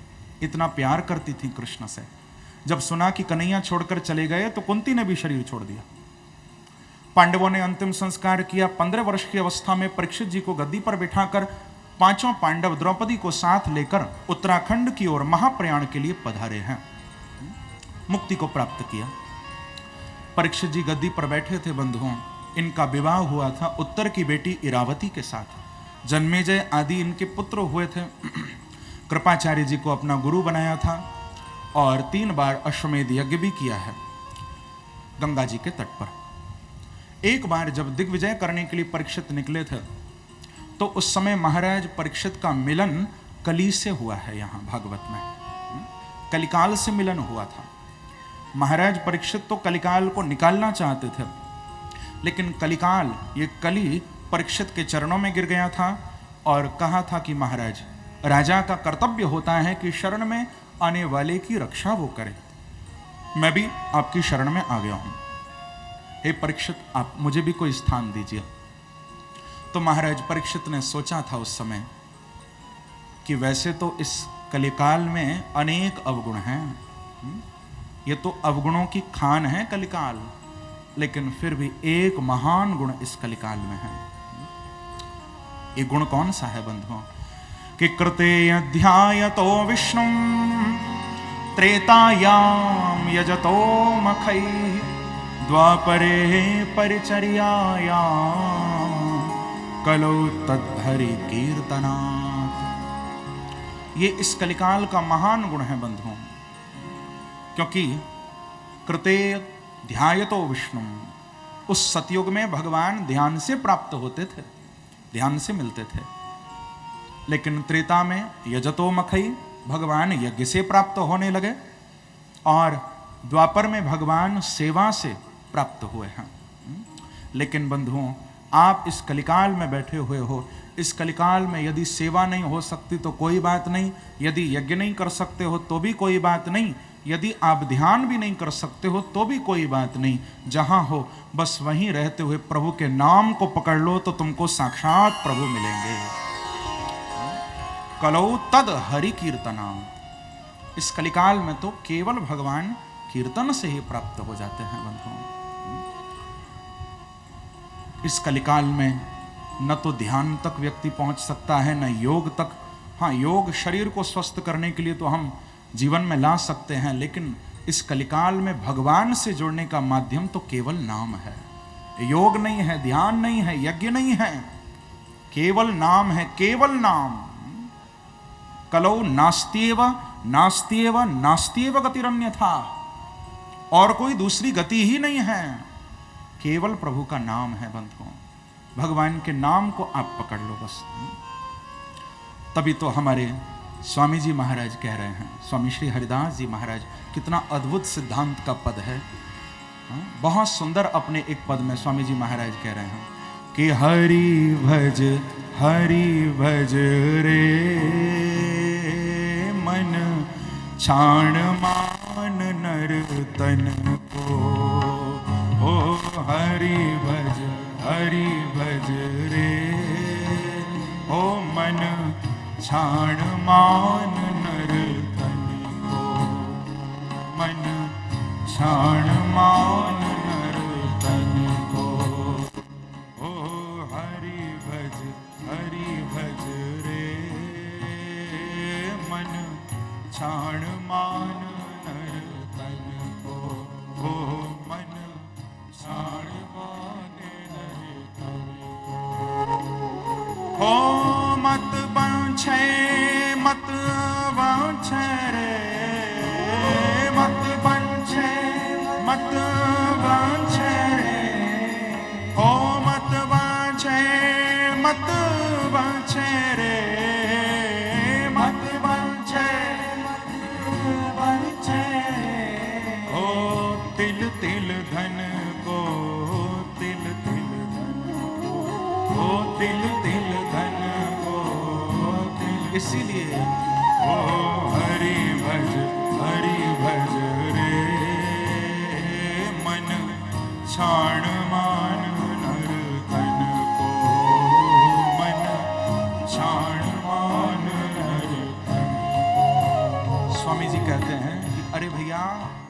इतना प्यार करती थी कृष्ण से। जब सुना कि कन्हैया छोड़कर चले गए तो कुंती ने भी शरीर छोड़ दिया। पांडवों ने अंतिम संस्कार किया। 15 वर्ष की अवस्था में परीक्षित जी को गद्दी पर बिठाकर 5 पांडव द्रौपदी को साथ लेकर उत्तराखंड की ओर महाप्रयाण के लिए पधारे हैं। मुक्ति को प्राप्त किया। परीक्षित जी गद्दी पर बैठे थे। बंधुओं, इनका विवाह हुआ था उत्तर की बेटी इरावती के साथ। जन्मेजय आदि इनके पुत्र हुए थे। कृपाचार्य जी को अपना गुरु बनाया था और 3 बार अश्वमेध यज्ञ भी किया है गंगा जी के तट पर। एक बार जब दिग्विजय करने के लिए परीक्षित निकले थे तो उस समय महाराज परीक्षित का मिलन कली से हुआ है। यहाँ भागवत में कलिकाल से मिलन हुआ था। महाराज परीक्षित तो कलिकाल को निकालना चाहते थे, लेकिन कलिकाल, ये कली परीक्षित के चरणों में गिर गया था और कहा था कि महाराज, राजा का कर्तव्य होता है कि शरण में आने वाले की रक्षा वो करे। मैं भी आपकी शरण में आ गया हूं। हे परीक्षित, आप मुझे भी कोई स्थान दीजिए। तो महाराज परीक्षित ने सोचा था उस समय कि वैसे तो इस कलिकाल में अनेक अवगुण हैं, ये तो अवगुणों की खान है कलिकाल, लेकिन फिर भी एक महान गुण इस कलिकाल में है। ये गुण कौन सा है बंधुओं? कि कृते अध्यायतो विष्णु त्रेतायाम यजतो मखै द्वापरे परिचर्यायां कलौ तद्धरि कीर्तनात्। ये इस कलिकाल का महान गुण है बंधुओं, क्योंकि कृते ध्यायतो विष्णु, उस सतयुग में भगवान ध्यान से प्राप्त होते थे, ध्यान से मिलते थे। लेकिन त्रेता में यजतो मखई, भगवान यज्ञ से प्राप्त होने लगे, और द्वापर में भगवान सेवा से प्राप्त हुए हैं। लेकिन बंधुओं, आप इस कलिकाल में बैठे हुए हो। इस कलिकाल में यदि सेवा नहीं हो सकती तो कोई बात नहीं, यदि यज्ञ नहीं कर सकते हो तो भी कोई बात नहीं, यदि आप ध्यान भी नहीं कर सकते हो तो भी कोई बात नहीं। जहां हो बस वहीं रहते हुए प्रभु के नाम को पकड़ लो तो तुमको साक्षात प्रभु मिलेंगे। कलौ तद हरि कीर्तना। इस कलिकाल में तो केवल भगवान कीर्तन से ही प्राप्त हो जाते हैं बंधुओं। इस कलिकाल में न तो ध्यान तक व्यक्ति पहुंच सकता है, न योग तक। हाँ, योग शरीर को स्वस्थ करने के लिए तो हम जीवन में ला सकते हैं, लेकिन इस कलिकाल में भगवान से जुड़ने का माध्यम तो केवल नाम है। योग नहीं है, ध्यान नहीं है, यज्ञ नहीं है, केवल नाम है, केवल नाम। कलौ नास्त्येव नास्त्येव नास्त्येव गतिरन्यथा, और कोई दूसरी गति ही नहीं है, केवल प्रभु का नाम है बंधुओं। भगवान के नाम को आप पकड़ लो बस। तभी तो हमारे स्वामी जी महाराज कह रहे हैं, स्वामी श्री हरिदास जी महाराज, कितना अद्भुत सिद्धांत का पद है। बहुत सुंदर अपने एक पद में स्वामी जी महाराज कह रहे हैं कि हरि भज हरि भज रे मन छाण मान नर तन को। ओ हरि भज रे ओ मन छाण मान नर तन को। मन छाण मान नर तन को। ओ हरि भज रे मन छाण मान नर तन को। ओ मन छाण मान नर तन को। ओ मत बांछे रे मत बांछे रे ओ मत बांछे रे मत बांछे ओ तिल तिल धन को। तिल तिल धन को। ओ तिल तिल धन को। इसीलिए ओ हरि भज रे मन छाण मान नर तन को। मन छाण मान नर तन को। स्वामी जी कहते हैं कि अरे भैया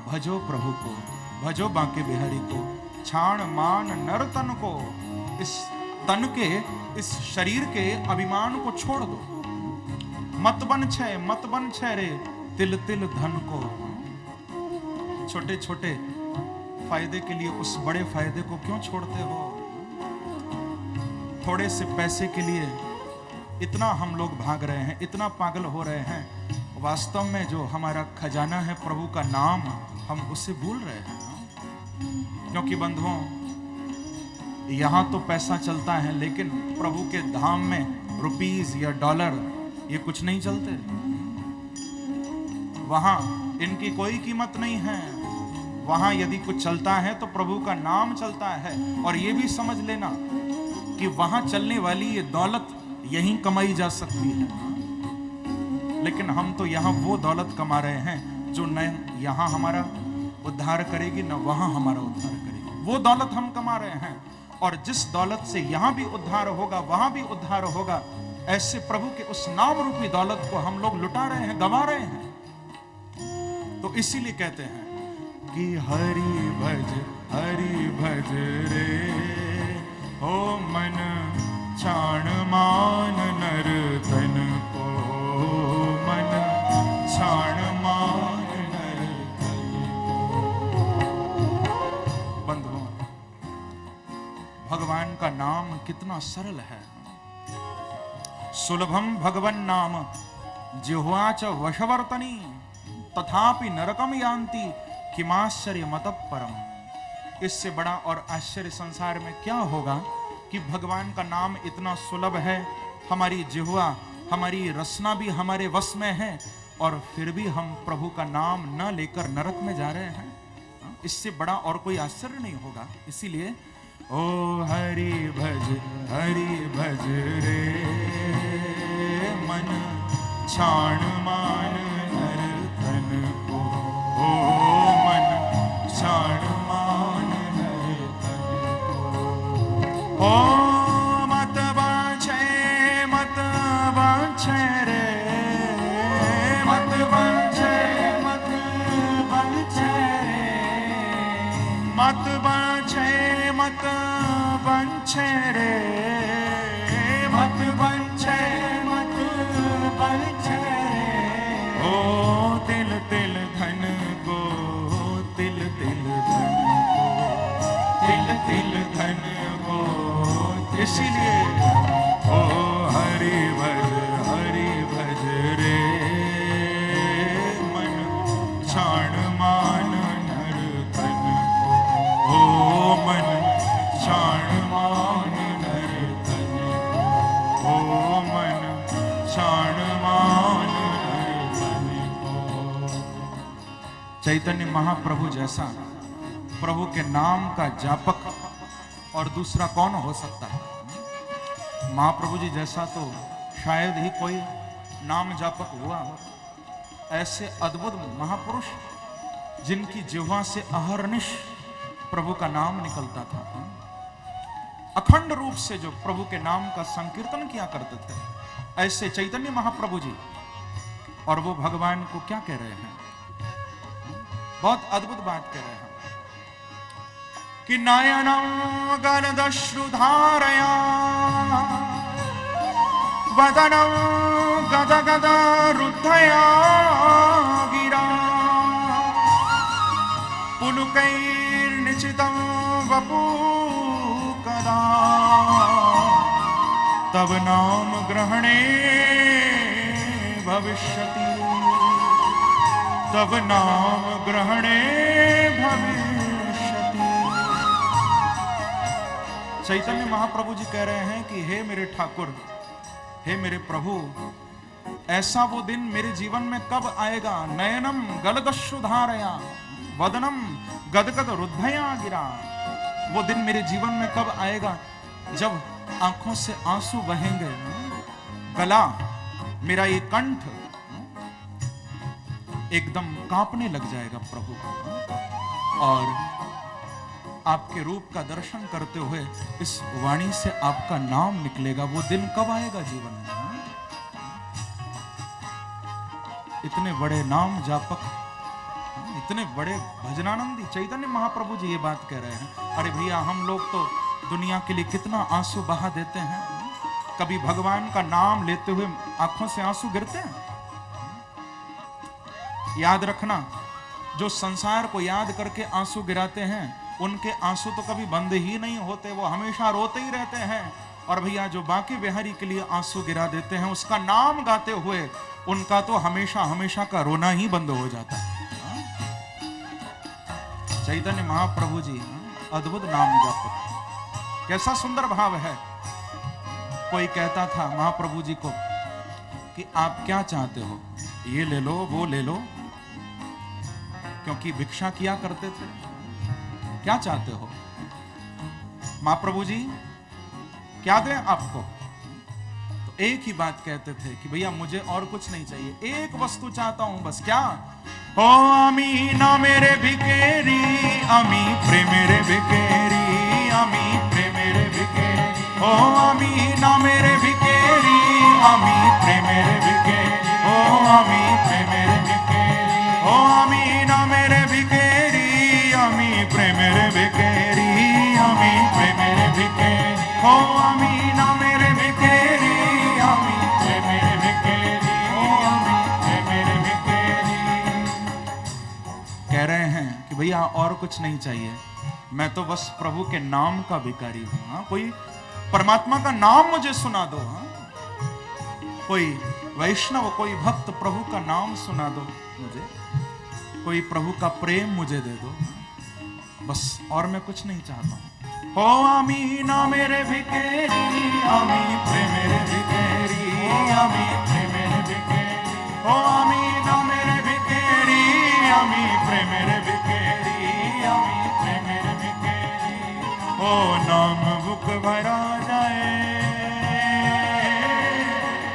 भजो प्रभु को, भजो बांके बिहारी को, छाण मान नर तन को। इस तन के, इस शरीर के अभिमान को छोड़ दो। मत बन छे रे तिल तिल धन को। छोटे छोटे फायदे के लिए उस बड़े फायदे को क्यों छोड़ते हो? थोड़े से पैसे के लिए इतना हम लोग भाग रहे हैं, इतना पागल हो रहे हैं। वास्तव में जो हमारा खजाना है प्रभु का नाम, हम उसे भूल रहे हैं। क्योंकि बंधुओं, यहां तो पैसा चलता है, लेकिन प्रभु के धाम में रुपीस या डॉलर ये कुछ नहीं चलते। वहां इनकी कोई कीमत नहीं है। वहां यदि कुछ चलता है तो प्रभु का नाम चलता है। और ये भी समझ लेना कि वहां चलने वाली ये दौलत यहीं कमाई जा सकती है, लेकिन हम तो यहां वो दौलत कमा रहे हैं जो न यहां हमारा उद्धार करेगी न वहां हमारा उद्धार करेगी। वो दौलत हम कमा रहे हैं, और जिस दौलत से यहां भी उद्धार होगा वहां भी उद्धार होगा, ऐसे प्रभु के उस नाम रूपी दौलत को हम लोग लुटा रहे हैं, गंवा रहे हैं। तो इसीलिए कहते हैं कि हरि भज रे ओ मन छाण मान नर तन को। मन छाण मान नर तन को। बंधुओं, भगवान का नाम कितना सरल है। सुलभम भगवन नाम जिह्वा च वशवर्तनी तथापि नरकम यान्ति किमाश्चर्य मतः परम। इससे बड़ा और आश्चर्य संसार में क्या होगा कि भगवान का नाम इतना सुलभ है, हमारी जिह्वा, हमारी रसना भी हमारे वश में है, और फिर भी हम प्रभु का नाम न लेकर नरक में जा रहे हैं। इससे बड़ा और कोई आश्चर्य नहीं होगा। इसीलिए ओ हरि भज रे मन छाण मान नर तन को। ओ मन छाण मान नर तन को। ओ मत बांछे रे मत बांछे रे मत बांछे रे मत बांछे ओ तिल तिल धन को। तिल तिल धन को। तिल तिल धन को। इसीलिए ओ हरि भज रे मन छाण मान नर तन को। ओ मन छाण मान नर तन को। ओ मन छाण मान नर तन को। चैतन्य महाप्रभु जैसा प्रभु के नाम का जापक और दूसरा कौन हो सकता है? महाप्रभु जी जैसा तो शायद ही कोई नाम जापक हुआ हो। ऐसे अद्भुत महापुरुष जिनकी जिह्वा से अहर्निश प्रभु का नाम निकलता था, अखंड रूप से जो प्रभु के नाम का संकीर्तन किया करते थे, ऐसे चैतन्य महाप्रभु जी, और वो भगवान को क्या कह रहे हैं? बहुत अद्भुत बात कह रहे हैं कि नयनम गलदश्रुधारया वदनम गद गद रुद्धया गिरा पुलकैर्निचितं वपु कदा तब नाम ग्रहणे भविष्यति, तब नाम ग्रहणे भविष्यति। चैतन्य महाप्रभु जी कह रहे हैं कि हे मेरे ठाकुर, हे मेरे प्रभु, ऐसा वो दिन मेरे जीवन में कब आएगा? नयनम गलदश्रुधारया वदनम गदगद रुद्धया गिरा। वो दिन मेरे जीवन में कब आएगा जब आंखों से आंसू बहेंगे, गला मेरा ये कंठ एकदम कांपने लग जाएगा प्रभु को, और आपके रूप का दर्शन करते हुए इस वाणी से आपका नाम निकलेगा। वो दिन कब आएगा जीवन में? इतने बड़े नाम जापक, इतने बड़े भजनानंदी चैतन्य महाप्रभु जी ये बात कह रहे हैं। अरे भैया, हम लोग तो दुनिया के लिए कितना आंसू बहा देते हैं, कभी भगवान का नाम लेते हुए आंखों से आंसू गिरते हैं? याद रखना, जो संसार को याद करके आंसू गिराते हैं उनके आंसू तो कभी बंद ही नहीं होते, वो हमेशा रोते ही रहते हैं। और भैया, जो बाकी बिहारी के लिए आंसू गिरा देते हैं, उसका नाम गाते हुए उनका तो हमेशा हमेशा का रोना ही बंद हो जाता है। चैतन्य महाप्रभु जी अद्भुत नाम जापक, कैसा सुंदर भाव है। कोई कहता था महाप्रभु जी को कि आप क्या चाहते हो, ये ले लो वो ले लो, क्योंकि भिक्षा किया करते थे। क्या चाहते हो महाप्रभु जी, क्या दें आपको? तो एक ही बात कहते थे कि भैया मुझे और कुछ नहीं चाहिए, एक वस्तु चाहता हूं बस। क्या? ओ आमी ना मेरे भिकेरी, आमी प्रेमेरे भिकेरी, आमी प्रेमेरे भिकेरी, ओ आमी ना मेरे भिकेरी, आमी प्रेमेरे भिकेरी, ओ आमी प्रेमेरे भिकेरी, ओ आमी ना मेरे भिकेरी, आमी प्रेमेरे भिकेरी, आमी प्रेमेरे भिकेरी, ओ आमी ना मेरे भिकेरी, आमी प्रेमेरे भिकेरी, ओ आमी प्रेमेरे भिकेरी। कह रहे हैं कि भैया और कुछ नहीं चाहिए, मैं तो बस प्रभु के नाम का भिखारी हूं। हाँ, कोई परमात्मा का नाम मुझे सुना दो। हाँ, कोई वैष्णव, कोई भक्त प्रभु का नाम सुना दो मुझे, कोई प्रभु का प्रेम मुझे दे दो, बस और मैं कुछ नहीं चाहता हूं। ओ आमी ना मेरे भिकेरी, आमी प्रेमेरे भिकेरी, आमी प्रेमेरे भिकेरी, ओ आमी ना मेरे भिकेरी, आमी प्रेमेरे भिकेरी, आमी प्रेमेरे भिकेरी। ओ नाम बुक भरा जाए,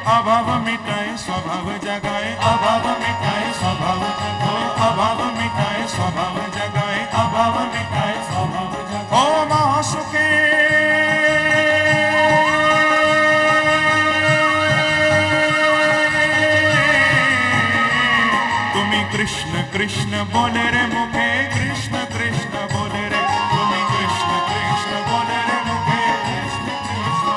अभाव मिटाए स्वभाव जगाए, अभाव मिटाए स्वभाव जगाए, अभाव मिटाए स्वभाव जगाए, अभाव मिटाए स्वभाव जगाए। ओ महासुखे तुम्ही कृष्ण कृष्ण बोले रे मुखे, कृष्ण कृष्ण बोले रे, तुम्ही कृष्ण कृष्ण बोले रे मुखे, कृष्ण कृष्ण,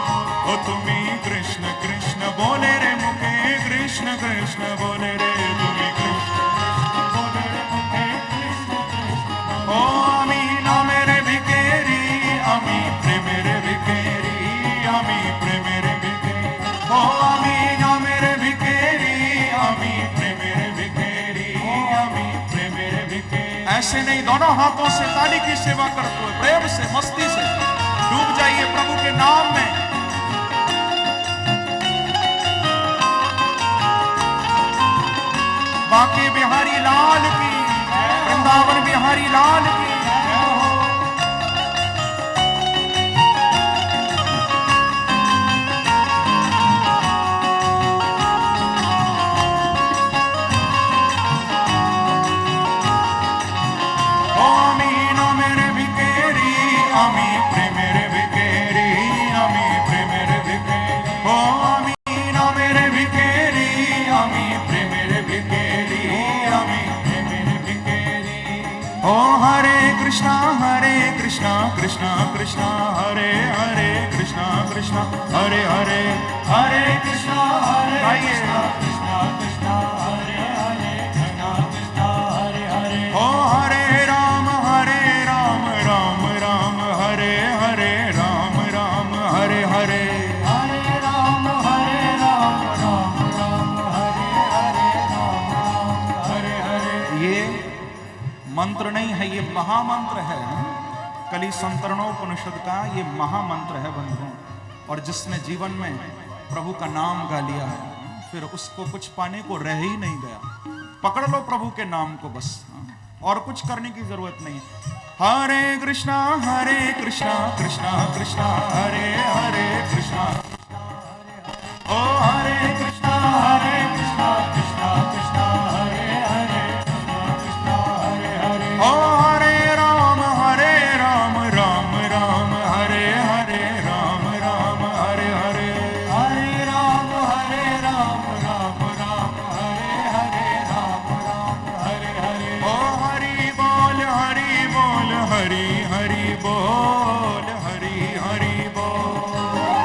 ओ तुम्ही कृष्ण कृष्ण बोले रे मुखे, कृष्ण कृष्ण बोले रे, तुम्ही कृष्ण कृष्ण बोले रे मुखे, कृष्ण कृष्ण। ओ आमी ना मेरे भिकेरी, आमी प्रेमेरे भिकेरी, आमी प्रेमेरे भिकेरी, ओ आमी ना मेरे भिकेरी, आमी प्रेमेरे भिकेरी, आमी प्रेमेरे भिकेरी। ऐसे नहीं, दोनों हाथों से ताली की सेवा करते हुए प्रेम से, मस्ती से डूब जाइए प्रभु के नाम में। बांके बिहारी लाल की, वृंदावन बिहारी लाल की। कृष्णा हरे हरे हरे कृष्णा हरे कृष्णा कृष्णा हरे हरे कृष्णा कृष्णा हरे हरे ओ हरे राम राम राम हरे हरे राम राम हरे हरे हरे राम राम राम हरे हरे राम राम हरे हरे। ये मंत्र नहीं है, ये महामंत्र है। कली संतरणोपनिषद का ये महामंत्र है बंधुओं। और जिसने जीवन में प्रभु का नाम गा लिया है फिर उसको कुछ पाने को रह ही नहीं गया। पकड़ लो प्रभु के नाम को बस, और कुछ करने की जरूरत नहीं। हरे कृष्णा कृष्णा कृष्णा हरे हरे कृष्णा ओ हरे कृष्णा कृष्णा कृष्णा हरे हरे कृष्णा हरे हरे ओ हरे राम राम राम हरे हरे राम राम हरे हरे हरे राम राम राम हरे हरे राम राम हरे हरे ओ हरि बोल हरि हरि बोल हरि हरि बोल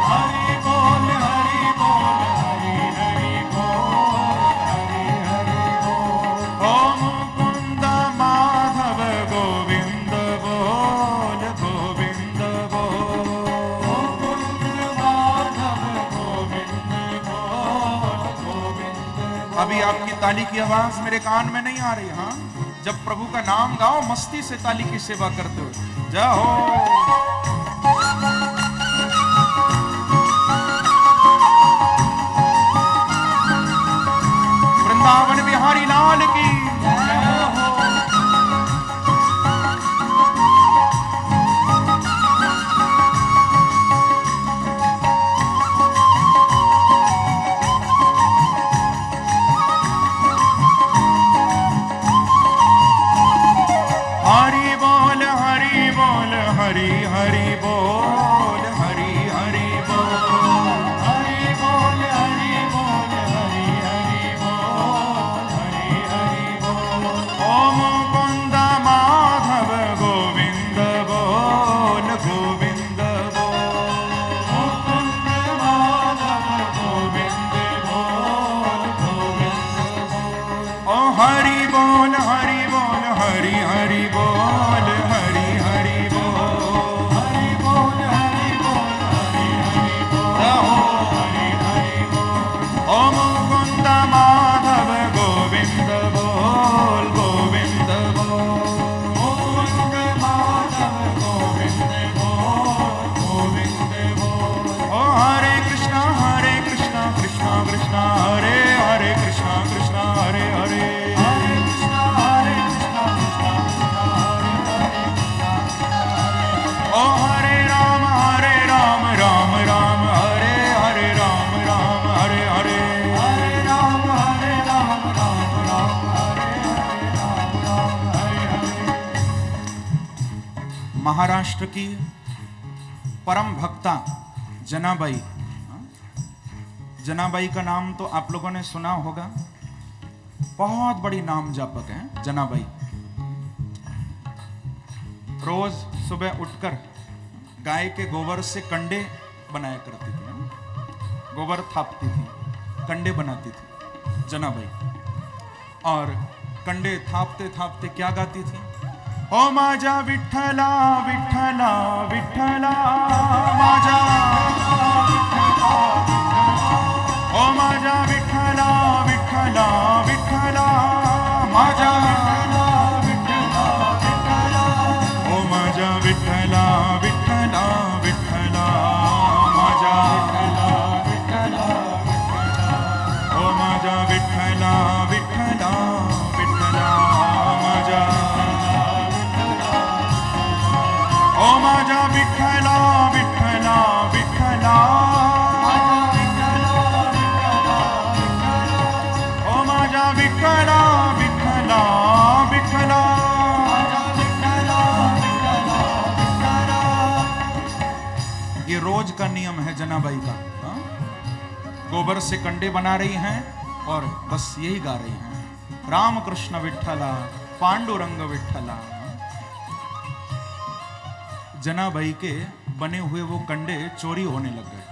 हरि बोल हरि बोल हरि हरि बोल ओ मुकुंद माधव गोविंद बोल गोविंद बोल मुकुंद माधव गोविंद बोल गोविंद। अभी आपकी ताली की आवाज मेरे कान में नहीं आ रही। हाँ, जब प्रभु का नाम गाओ मस्ती से ताली की सेवा करते हो। जय हो। वृंदावन बिहारी लाल की जय हो। हरि बोल हरि हरि बोल हरि हरि बोल हरि बोल हरि बोल हरि हरि बोल ओम मुकुंद माधव गोविंद बोल गोविंद बोल मुकुंद माधव गोविंद बोल गोविंद बोल ओ हरि बोल हरि हरि बोल हरि हरि बोल हरि बोल हरि बोल ओम मुकुंद माधव गोविंद बोल गोविंद बोल मुकुंद माधव गोविंद बोल गोविंद बोल ओ हरे कृष्णा कृष्णा कृष्णा हरे हरे कृष्णा हरे हरे ओ हरे राम राम राम हरे हरे राम राम हरे हरे हरे राम राम राम हरे हरे राम राम हरे हरे। महाराष्ट्र की परम भक्ता जनाबाई, जनाबाई का नाम तो आप लोगों ने सुना होगा। बहुत बड़ी नाम जापक है जनाबाई। रोज सुबह उठकर गाय के गोबर से कंडे बनाया करती थी, गोबर थापती थी, कंडे बनाती थी जनाबाई। और कंडे थापते थापते क्या गाती थी? ओ माझा विठ्ठला विठ्ठला विठ्ठला माझा, ओ माझा विठ्ठला विठ्ठला विठ्ठला माझा, ओ माझा विठ्ठला विठ्ठला विठ्ठला माझा, ओ माझा विठ्ठला विठ्ठला विठ्ठला माझा, ओ माझा विठ्ठला विठ्ठला विठ्ठला, ओ माझा विठ्ठला विठ्ठला विठ्ठला। ये रोज का नियम है जनाबाई का। हा? गोबर से कंडे बना रही हैं और बस यही गा रही हैं, राम कृष्ण विठ्ठला पांडुरंग विठ्ठला। जनाबाई के बने हुए वो कंडे चोरी होने लग गए।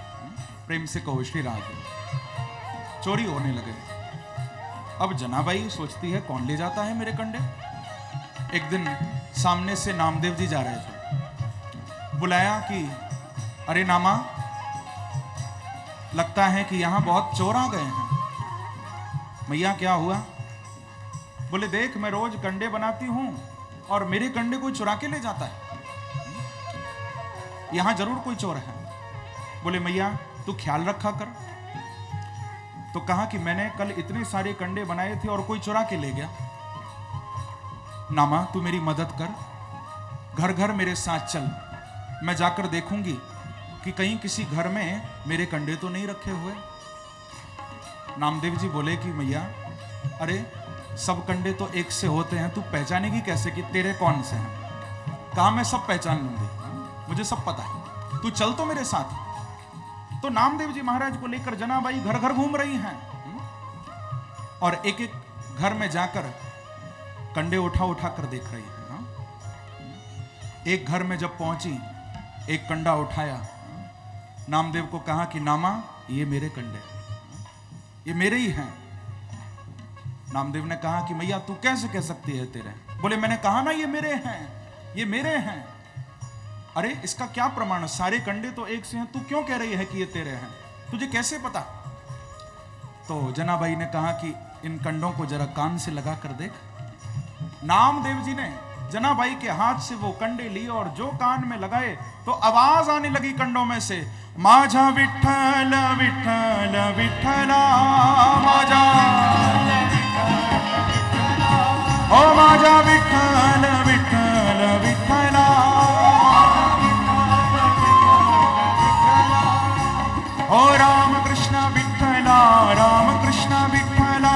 प्रेम से कहो श्री राधे, चोरी होने लगे। अब जनाबाई सोचती है कौन ले जाता है मेरे कंडे। एक दिन सामने से नामदेव जी जा रहे थे, बुलाया कि अरे नामा, लगता है कि यहां बहुत चोर आ गए हैं। मैया क्या हुआ? बोले देख, मैं रोज कंडे बनाती हूं और मेरे कंडे कोई चुरा के ले जाता है, यहां जरूर कोई चोर है। बोले मैया तू ख्याल रखा कर। तो कहा कि मैंने कल इतने सारे कंडे बनाए थे और कोई चुरा के ले गया। नामा तू मेरी मदद कर, घर घर मेरे साथ चल, मैं जाकर देखूंगी कि कहीं किसी घर में मेरे कंडे तो नहीं रखे हुए। नामदेव जी बोले कि मैया अरे सब कंडे तो एक से होते हैं, तू पहचानेगी कैसे कि तेरे कौन से हैं? कहा मैं सब पहचान लूंगी, मुझे सब पता है, तू चल तो मेरे साथ। तो नामदेव जी महाराज को लेकर जनाबाई घर घर घूम रही हैं और एक एक घर में जाकर कंडे उठा उठा कर देख रही है। एक घर में जब पहुंची, एक कंडा उठाया, नामदेव को कहा कि नामा ये मेरे कंडे, ये मेरे ही हैं। नामदेव ने कहा कि मैया तू कैसे कह सकती है तेरे? बोले मैंने कहा ना ये मेरे हैं, ये मेरे हैं। अरे इसका क्या प्रमाण? सारे कंडे तो एक से हैं, तू क्यों कह रही है कि ये तेरे हैं? तुझे कैसे पता? तो जनाबाई ने कहा कि इन कंडों को जरा कान से लगा कर देख। नामदेव जी ने जनाबाई के हाथ से वो कंडे लिए और जो कान में लगाए तो आवाज आने लगी कंडों में से, माझा विठ्ठल विठ्ठल विठ्ठला, माझा ओ माझा विठ्ठल विठ्ठल विठ्ठला, ओ राम कृष्ण विठ्ठला, राम कृष्ण विठ्ठला,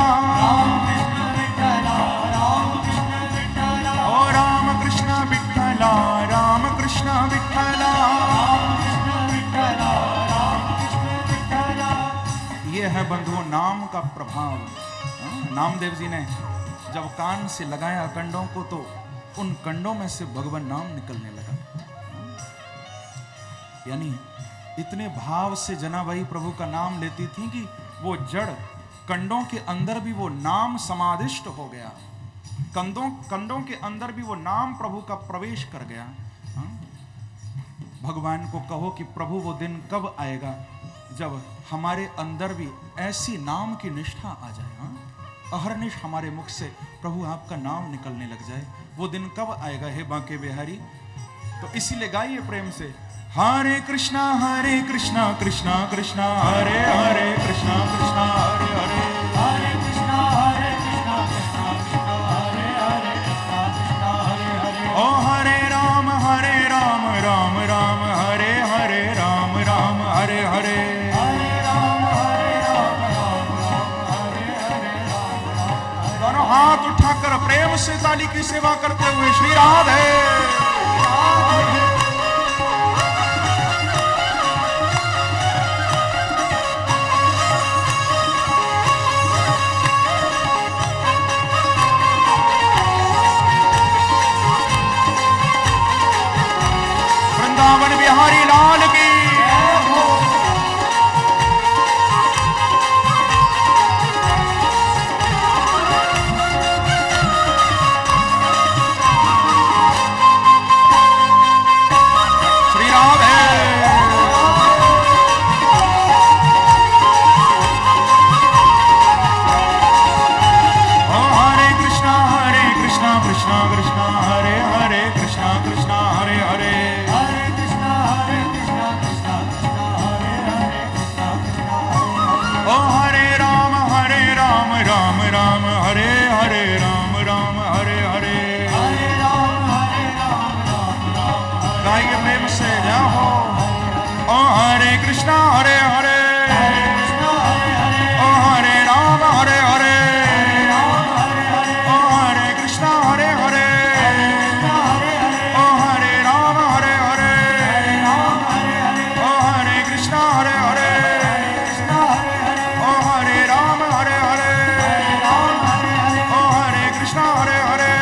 ओ राम कृष्ण विठ्ठला, राम कृष्ण विठ्ठला। ये है बंधुओं नाम का प्रभाव। नामदेव जी ने जब कान से लगाया कंडों को तो उन कंडों में से भगवान नाम निकलने लगा। यानी इतने भाव से जनाबाई प्रभु का नाम लेती थी कि वो जड़ कंडों के अंदर भी वो नाम समादिष्ट हो गया, कंडों के अंदर भी वो नाम प्रभु का प्रवेश कर गया। भगवान को कहो कि प्रभु वो दिन कब आएगा जब हमारे अंदर भी ऐसी नाम की निष्ठा आ जाए, अहरनिश हमारे मुख से प्रभु आपका नाम निकलने लग जाए। वो दिन कब आएगा हे बांके बिहारी? तो इसीलिए गाइए प्रेम से, हरे कृष्णा कृष्णा कृष्णा हरे हरे, कृष्णा कृष्णा हरे हरे, हरे कृष्णा कृष्णा कृष्णा हरे हरे, कृष्णा कृष्णा हरे हरे। ओ हरे राम राम राम हरे हरे, राम राम हरे हरे, हाथ उठाकर प्रेम से ताली की सेवा करते हुए श्री राधे। वृंदावन बिहारी लाल की हरे हरे, ओ हरे राम हरे हरे, ओ हरे कृष्णा हरे हरे, ओ हरे राम हरे हरे, ओ हरे कृष्णा हरे हरे, ओ हरे राम हरे हरे, ओ हरे कृष्णा हरे हरे,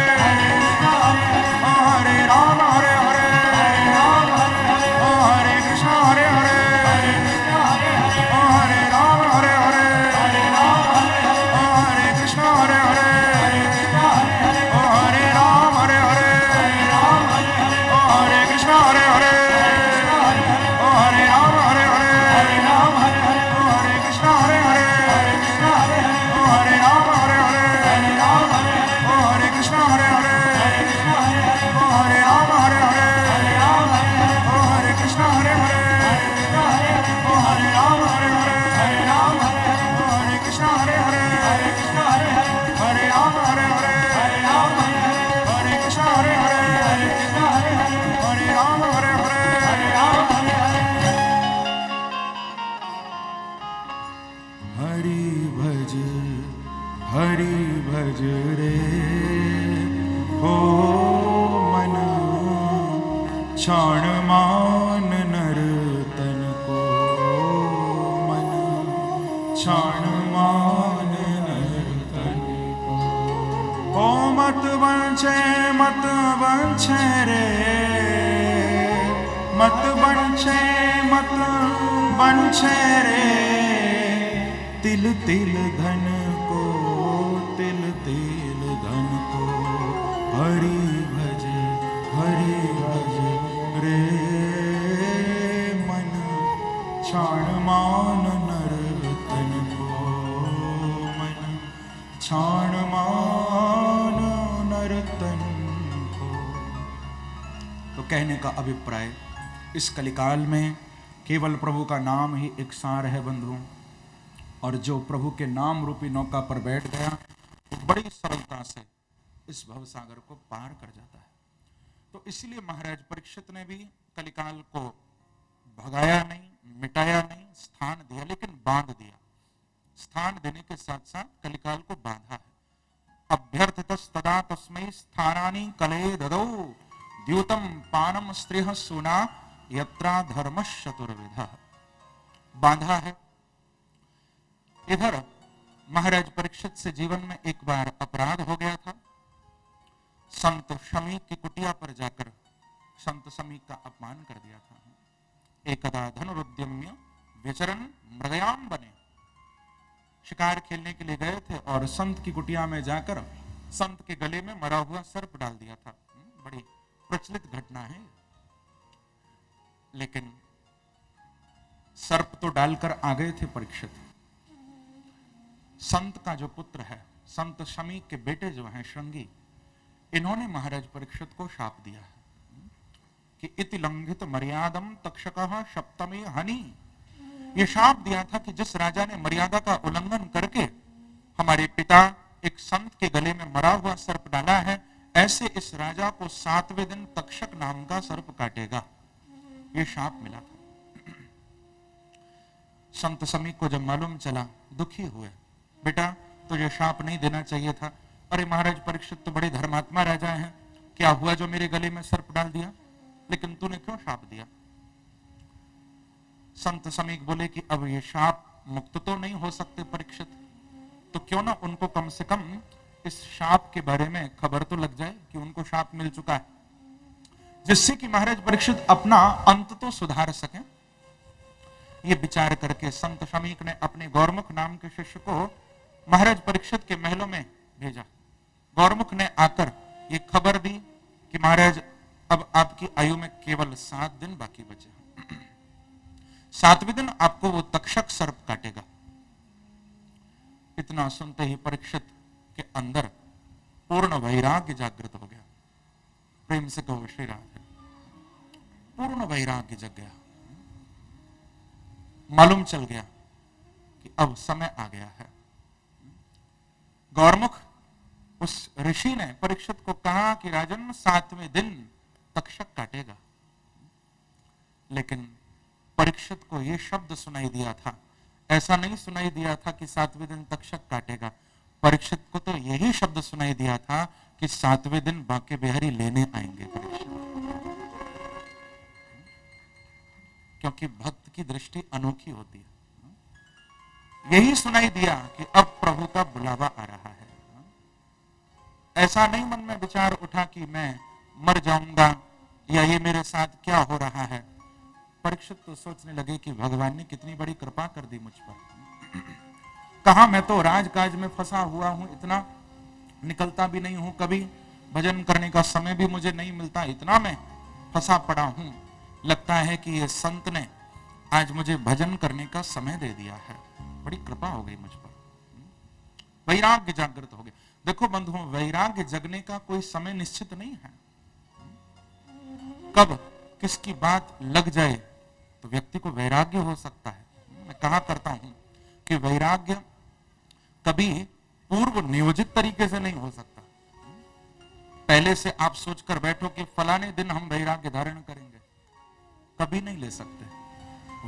ओ हरे राम हरे हरे। क्षण मान नर तन को मन, क्षण मान नर तन को। ओ मत बंछे रे, मत बंछे रे, तिल तिल धन को, तिल तिल धन को। हरि भज रे मन, क्षण मान नर तन को मन, क्षण मान नर तन को। तो कहने का अभिप्राय, इस कलिकाल में केवल प्रभु का नाम ही एक सार है बंधुओं, और जो प्रभु के नाम रूपी नौका पर बैठ गया वो बड़ी सरलता से इस भवसागर को पार कर जाता है। तो इसलिए महाराज परीक्षित ने भी कलिकाल को भगाया नहीं, मिटाया नहीं, स्थान दिया, लेकिन बांध दिया। स्थान देने के साथ साथ कलिकाल को बांधा है। अभ्यर्थितस्तदा तस्मै स्थानानि कलये ददौ, द्यूतम पानम स्त्रियः सूना यत्रा धर्मश्चतुर्विधः। बांधा है। इधर महाराज परीक्षित से जीवन में एक बार अपराध हो गया था। संत शमी की कुटिया पर जाकर संत शमी का अपमान कर दिया था। एकदा धनुरुद्यम्य विचरन मृगयाम बने, शिकार खेलने के लिए गए थे और संत की कुटिया में जाकर संत के गले में मरा हुआ सर्प डाल दिया था। बड़ी प्रचलित घटना है। लेकिन सर्प तो डालकर आ गए थे परीक्षित। संत का जो पुत्र है, संत शमी के बेटे जो हैं श्रृंगी, इन्होंने महाराज परीक्षित को शाप दिया है कि इति लंघित मर्यादम तक्षकः सप्तमे हनि। ये शाप दिया था कि जिस राजा ने मर्यादा का उल्लंघन करके हमारे पिता एक संत के गले में मरा हुआ सर्प डाला है, ऐसे इस राजा को 7वें दिन तक्षक नाम का सर्प काटेगा। ये शाप मिला था। संत शमी को जब मालूम चला, दुखी हुए। बेटा तुझे शाप नहीं देना चाहिए था। अरे महाराज परीक्षित तो बड़े धर्मात्मा राजा हैं, क्या हुआ जो मेरे गले में सर्प डाल दिया, लेकिन तूने क्यों शाप दिया? संत शमी बोले कि अब ये शाप मुक्त तो नहीं हो सकते परीक्षित, तो क्यों ना उनको कम से कम इस शाप के बारे में खबर तो लग जाए कि उनको शाप मिल चुका है, जिससे कि महाराज परीक्षित अपना अंत तो सुधार सके। ये विचार करके संत शमीक ने अपने गौरमुख नाम के शिष्य को महाराज परीक्षित के महलों में भेजा। गौरमुख ने आकर ये खबर दी कि महाराज अब आपकी आयु में केवल 7 दिन बाकी बचे हैं। 7वें दिन आपको वो तक्षक सर्प काटेगा। इतना सुनते ही परीक्षित के अंदर पूर्ण वैराग्य जागृत हो गया। प्रेम से कहो श्री राधे। पूर्ण वैराग्य जग गया। मालूम चल गया कि अब समय आ गया है। गौरमुख उस ऋषि ने परीक्षित को कहा कि राजन 7वें दिन तक्षक काटेगा, लेकिन परीक्षित को यह शब्द सुनाई दिया था, ऐसा नहीं सुनाई दिया था कि 7वें दिन तक्षक काटेगा। परीक्षित को तो यही शब्द सुनाई दिया था कि 7वें दिन बांके बिहारी लेने आएंगे परीक्षित। क्योंकि भक्त की दृष्टि अनोखी होती है। यही सुनाई दिया कि अब प्रभु का बुलावा आ रहा है। ऐसा नहीं मन में विचार उठा कि मैं मर जाऊंगा या ये मेरे साथ क्या हो रहा है। परीक्षित तो सोचने लगे कि भगवान ने कितनी बड़ी कृपा कर दी मुझ पर। कहा मैं तो राजकाज में फंसा हुआ हूं, इतना निकलता भी नहीं हूं, कभी भजन करने का समय भी मुझे नहीं मिलता, इतना मैं फंसा पड़ा हूं। लगता है कि ये संत ने आज मुझे भजन करने का समय दे दिया है। बड़ी कृपा हो गई मुझ पर। वैराग्य जागृत हो गया। देखो बंधुओं, वैराग्य जगने का कोई समय निश्चित नहीं है। कब किसकी बात लग जाए तो व्यक्ति को वैराग्य हो सकता है। मैं कहा करता हूं कि वैराग्य कभी पूर्व नियोजित तरीके से नहीं हो सकता। पहले से आप सोचकर बैठो कि फलाने दिन हम वैराग्य धारण करेंगे, कभी नहीं ले सकते।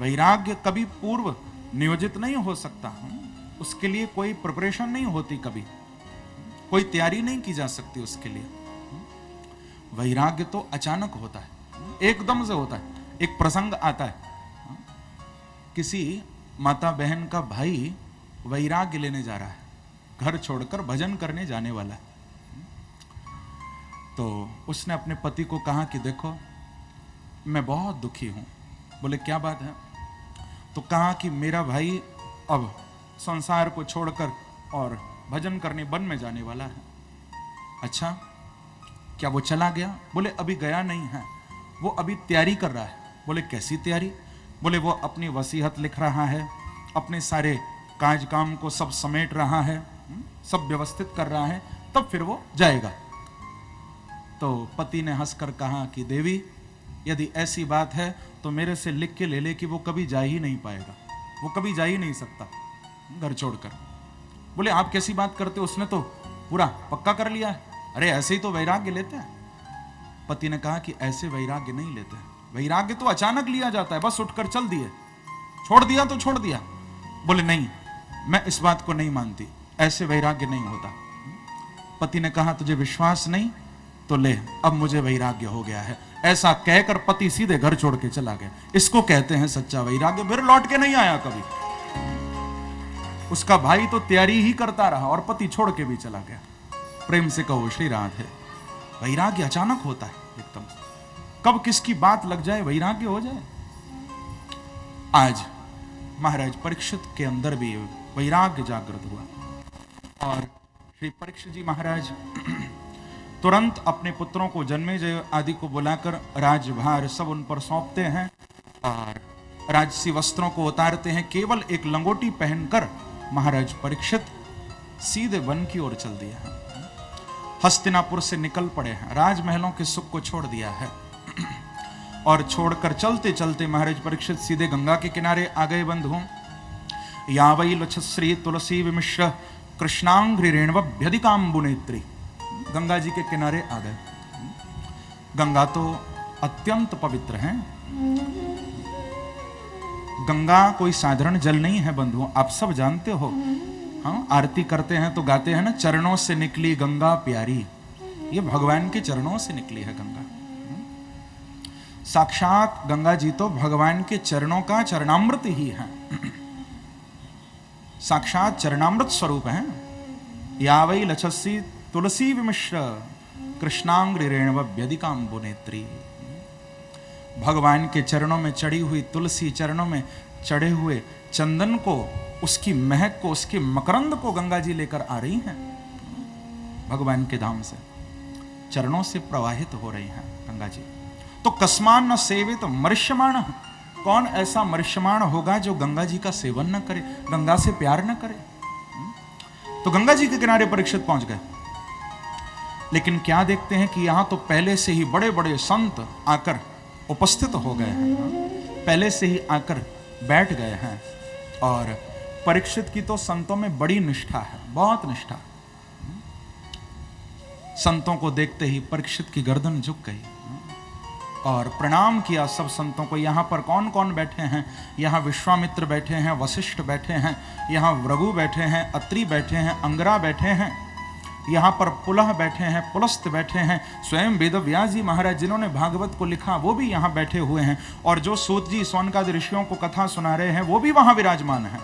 वैराग्य कभी पूर्व नियोजित नहीं हो सकता। उसके लिए कोई प्रिपरेशन नहीं होती, कभी कोई तैयारी नहीं की जा सकती उसके लिए। वैराग्य तो अचानक होता है। एकदम से होता है। एक प्रसंग आता है, किसी माता बहन का भाई वैराग्य लेने जा रहा है, घर छोड़कर भजन करने जाने वाला है। तो उसने अपने पति को कहा कि देखो मैं बहुत दुखी हूं। बोले क्या बात है? तो कहा कि मेरा भाई अब संसार को छोड़कर और भजन करने वन में जाने वाला है। अच्छा, क्या वो चला गया? बोले अभी गया नहीं है, वो अभी तैयारी कर रहा है। बोले कैसी तैयारी? बोले वो अपनी वसीयत लिख रहा है, अपने सारे काज काम को सब समेट रहा है, सब व्यवस्थित कर रहा है, तब फिर वो जाएगा। तो पति ने हंसकर कहा कि देवी यदि ऐसी बात है तो मेरे से लिख के ले ले कि वो कभी जा ही नहीं पाएगा, वो कभी जा ही नहीं सकता घर छोड़कर। बोले आप कैसी बात करते हो, उसने तो पूरा पक्का कर लिया है। अरे ऐसे ही तो वैराग्य लेते हैं। पति ने कहा कि ऐसे वैराग्य नहीं लेते हैं, वैराग्य तो अचानक लिया जाता है, बस उठकर चल दिए, छोड़ दिया तो छोड़ दिया। बोले नहीं, मैं इस बात को नहीं मानती, ऐसे वैराग्य नहीं होता। पति ने कहा तुझे विश्वास नहीं तो ले, अब मुझे वैराग्य हो गया है। ऐसा कहकर पति सीधे घर छोड़ के चला गया। इसको कहते हैं सच्चा वैराग्य। फिर लौट के नहीं आया कभी। उसका भाई तो तैयारी ही करता रहा और पति छोड़ के भी चला गया। प्रेम से कहो श्री राधे। वैराग्य अचानक होता है एकदम, कब किसकी बात लग जाए वैराग्य हो जाए। आज महाराज परीक्षित के अंदर भी वैराग्य जागृत हुआ और श्री परीक्षित जी महाराज तुरंत अपने पुत्रों को जन्मेजय आदि को बुलाकर राजभार सब उन पर सौंपते हैं और राजसी वस्त्रों को उतारते हैं। केवल एक लंगोटी पहनकर महाराज परीक्षित सीधे वन की ओर चल दिया है। हस्तिनापुर से निकल पड़े हैं, राजमहलों के सुख को छोड़ दिया है और छोड़कर चलते चलते महाराज परीक्षित सीधे गंगा के किनारे आ गए। बंधुओं, यावै लक्षश्री तुलसी विमिश्र कृष्णांघ्रि रेणवभ्यधिकाम्बुनेत्री। गंगा जी के किनारे आ गए। गंगा तो अत्यंत पवित्र है। गंगा कोई साधारण जल नहीं है बंधुओं, आप सब जानते हो। हाँ, आरती करते हैं तो गाते हैं ना, चरणों से निकली गंगा प्यारी। ये भगवान के चरणों से निकली है गंगा। साक्षात गंगा जी तो भगवान के चरणों का चरणामृत ही है, साक्षात चरणामृत स्वरूप है। यावै लक्षसी तुलसी विमिश्र कृष्णांग्रि रेणवभ्यधिकाम्बुनेत्री। भगवान के चरणों में चढ़ी हुई तुलसी, चरणों में चढ़े हुए चंदन को, उसकी महक को, उसके मकरंद को गंगा जी लेकर आ रही हैं। भगवान के धाम से चरणों से प्रवाहित हो रही हैं गंगा जी। तो कस्मान न सेवित मर्ष्यमाण। कौन ऐसा मर्ष्यमाण होगा जो गंगा जी का सेवन न करे, गंगा से प्यार न करे। तो गंगा जी के किनारे परीक्षित पहुंच गए। लेकिन क्या देखते हैं कि यहां तो पहले से ही बड़े बड़े संत आकर उपस्थित हो गए हैं, पहले से ही आकर बैठ गए हैं। और परीक्षित की तो संतों में बड़ी निष्ठा है, बहुत निष्ठा। संतों को देखते ही परीक्षित की गर्दन झुक गई और प्रणाम किया सब संतों को। यहाँ पर कौन कौन बैठे हैं? यहाँ विश्वामित्र बैठे हैं, वशिष्ठ बैठे हैं, यहाँ भृगु बैठे हैं, अत्रि बैठे हैं, अंगरा बैठे हैं, यहाँ पर पुलह बैठे हैं, पुलस्त बैठे हैं, स्वयं वेदव्यास जी महाराज जिन्होंने भागवत को लिखा वो भी यहाँ बैठे हुए हैं, और जो सूत जी सौनकादि ऋषियों को कथा सुना रहे हैं वो भी वहाँ विराजमान हैं।